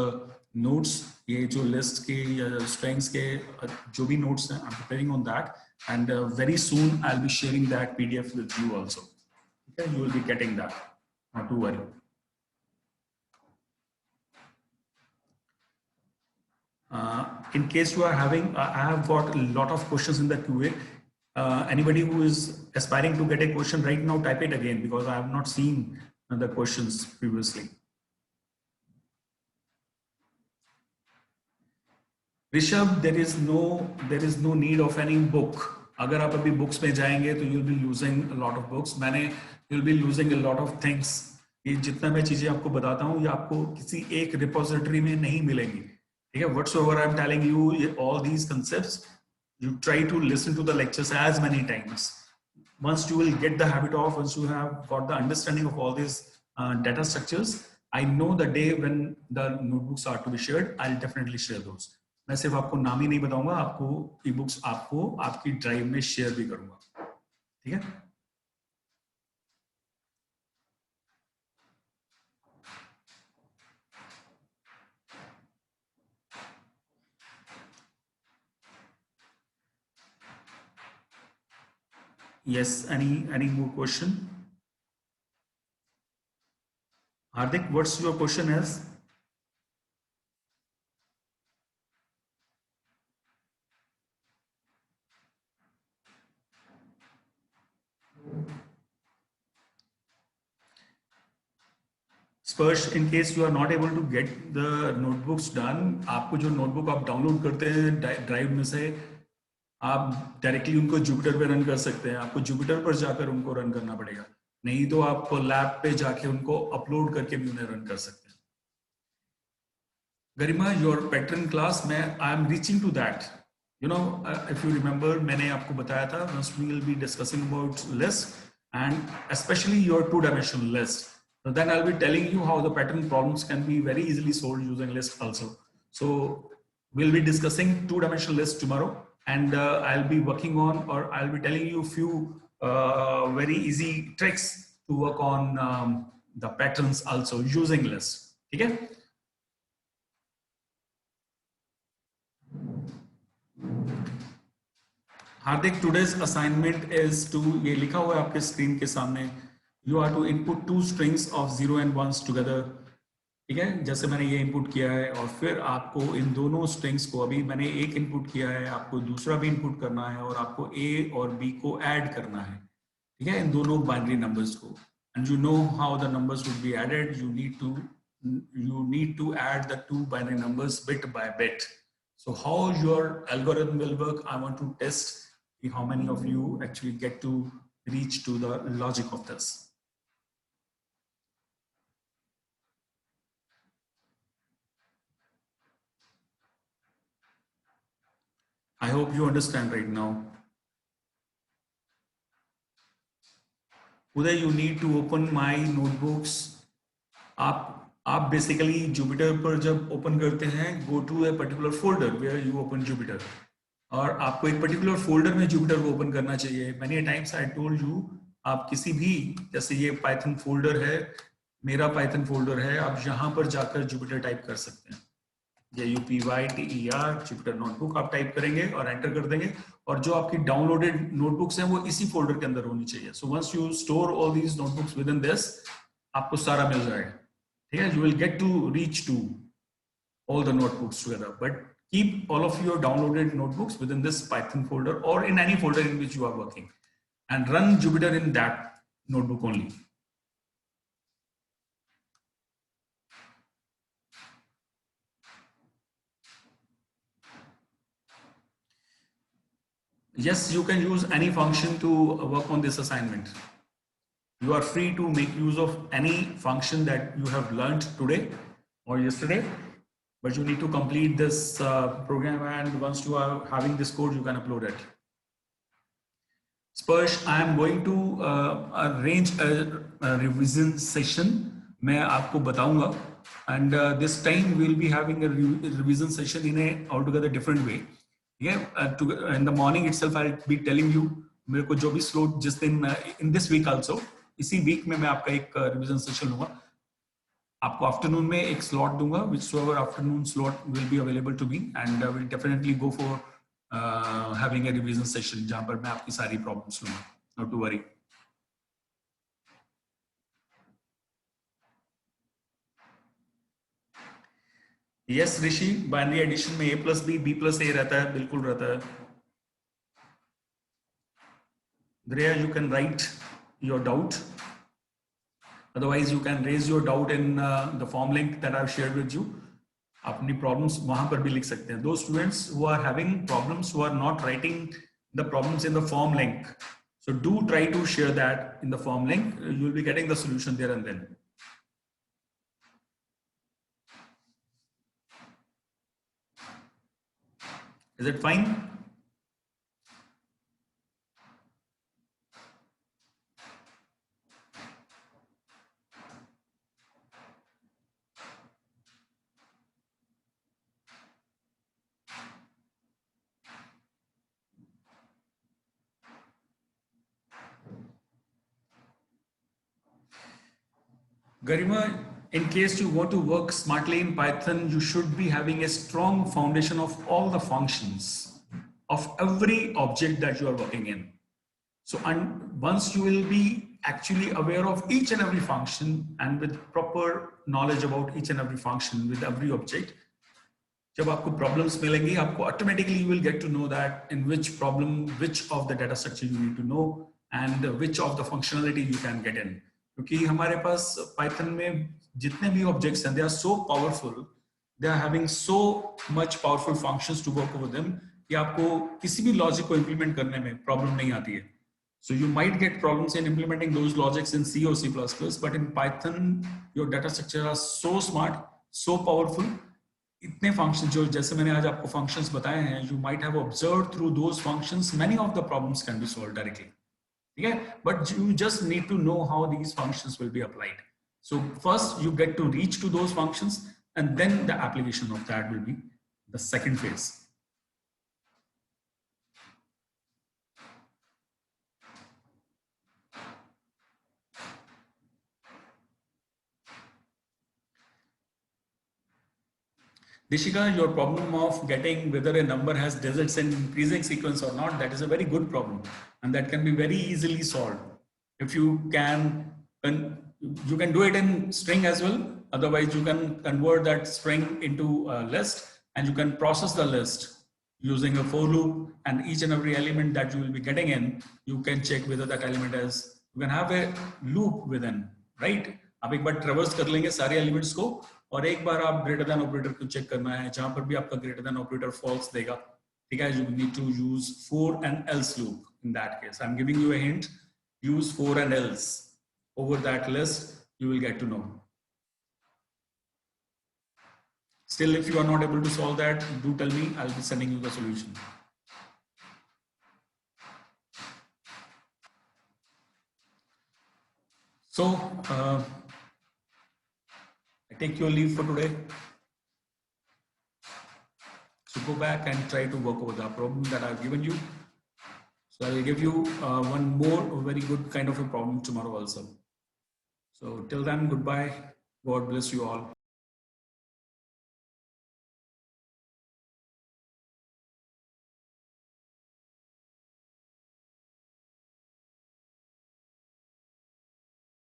notes, ये जो list के या strings के जो भी notes हैं, I'm preparing on that, and very soon I'll be sharing that PDF with you also. Okay, you will be getting that. Not to worry. In case you are having, I have got a lot of questions in the QA. Anybody who is aspiring to get a question right now, type it again because I have not seen the questions previously. Rishabh, there is no need of any book. अगर आप अभी books में जाएंगे तो you'll be losing a lot of books. you'll be losing a lot of things. ये जितना मैं चीजें आपको बताता हूँ, ये आपको किसी एक repository में नहीं मिलेंगी. ठीक है, whatsoever I'm telling you, all these concepts, you try to listen to the lectures as many times. Once you will get the habit of, once you have got the understanding of all these data structures, I know the day when the notebooks are to be shared, I'll definitely share those. मैं सिर्फ आपको नाम ही नहीं बताऊंगा, आपको e-books आपको आपकी drive में शेयर भी करूंगा. ठीक है, yes, any more question? Hardik, what's your question is? Spursh, in case you are not able to get the notebooks done, आपको जो notebook आप डाउनलोड करते हैं ड्राइव में से, आप डायरेक्टली उनको जुपिटर पे रन कर सकते हैं. आपको जुपिटर पर जाकर उनको रन करना पड़ेगा, नहीं तो आप लैब पे जाके उनको अपलोड करके भी उन्हें रन कर सकते हैं. गरिमा, योर पैटर्न क्लास में I am reaching to that. You know, if you remember, मैंने आपको बताया था once we will be discussing about list and especially your two-dimensional list. So then I'll be telling you how the pattern problems can be very easily solved using list also. So we'll be discussing two-dimensional list tomorrow, and I'll be working on, or I'll be telling you a few very easy tricks to work on the patterns also using list. Okay? Hardik, today's assignment is to, ये लिखा हुआ है आपके screen के सामने, you are to input two strings of 0 and 1 together. ठीक है, जैसे मैंने ये इनपुट किया है और फिर आपको इन दोनों स्ट्रिंग्स को, अभी मैंने एक इनपुट किया है, आपको दूसरा भी इनपुट करना है और आपको ए और बी को ऐड करना है। ठीक है, इन दोनों बाइनरी नंबर्स को, and you know how the numbers would be added. you need to add the two binary numbers bit by bit. So how your algorithm will work, I want to test how many of you actually get to reach to the logic of this. I hope you understand right now. Uday, you need to open my notebooks. आप basically Jupyter पर जब open करते हैं, go to a particular folder where you open Jupyter, और आपको एक particular folder में Jupyter को ओपन करना चाहिए। Many times I told you, आप किसी भी, जैसे ये पाइथन फोल्डर है, मेरा पाइथन फोल्डर है, आप यहाँ पर जाकर जुपिटर टाइप कर सकते हैं, JUPYTER जुपिटर नोटबुक आप टाइप करेंगे और एंटर कर देंगे, और जो आपकी डाउनलोडेड नोटबुक्स हैं वो इसी फोल्डर के अंदर होनी चाहिए। So once you store all these notebooks within this, आपको सारा मिल जाएगा। ठीक है, you will get to reach to all the notebooks together, but keep all of your downloaded notebooks within this Python folder or in any folder in which you are working, and run Jupyter in that notebook only. Yes, you can use any function to work on this assignment. You are free to make use of any function that you have learned today or yesterday, but you need to complete this program, and once you are having this code, you can upload it. Sparsh, I am going to arrange a revision session. मैं आपको बताऊंगा, and this time we'll be having a revision session in a altogether different way. Yeah, in the morning itself I'll be telling you मेरे को जो भी slot जिस दिन in this week also, इसी week में मैं आपका एक revision session लूंगा। आपको आफ्टरनून में एक स्लॉट दूंगा, whichever afternoon slot will be available to me, and I will definitely go for having a revision session जहां पर मैं आपकी सारी प्रॉब्लम्स लूंगा, not to worry. Yes Rishi, binary addition में a plus b, b plus a रहता है, बिल्कुल रहता है। Drea, you can write your doubt. Otherwise, you can raise your doubt in the form link that I've shared with you. अपनी problems वहां पर भी लिख सकते हैं। Those students who are having problems, who are not writing the problems in the form link, so do try to share that in the form link. You will be getting the solution there and then. Is it fine? Garima, in case you want to work smartly in Python, you should be having a strong foundation of all the functions of every object that you are working in. So, and once you will be actually aware of each and every function, and with proper knowledge about each and every function with every object, जब आपको problems मिलेंगी, आपको automatically you will get to know that in which problem, which of the data structure you need to know, and which of the functionality you can get in. क्योंकि हमारे पास Python में जितने भी objects हैं, they are so powerful, they are having so much powerful functions to work over them कि आपको किसी भी logic को implement करने में problem नहीं आती है. So you might get problems in implementing those logics in C or C++, but in Python, your data structure are so smart, so powerful. इतने functions जो जैसे मैंने आज आपको functions बताए हैं, you might have observed through those functions, many of the problems can be solved directly. Okay? But you just need to know how these functions will be applied. So first you get to reach to those functions, and then the application of that will be the second phase. Dishika, your problem of getting whether a number has digits in increasing sequence or not, that is a very good problem, and that can be very easily solved. If you can do it in string as well. Otherwise, you can convert that string into a list, and you can process the list using a for loop, and each and every element that you will be getting in, you can check whether that element is, you can have a loop within, right? आप एक बार ट्रेवर्स कर लेंगे सारे elements को, और एक बार आप greater than operator को चेक करना है, जहां पर भी आपका ग्रेटर देन ऑपरेटर फॉल्स देगा, ठीक है, you need to use for and else loop. In that case I am giving you a hint, use for and else over that list, you will get to know. Still, if you are not able to solve that, do tell me, I'll be sending you the solution. So I take your leave for today. So go back and try to work over the problem that I've given you. So I'll give you one more very good kind of a problem tomorrow also. So till then, goodbye. God bless you all.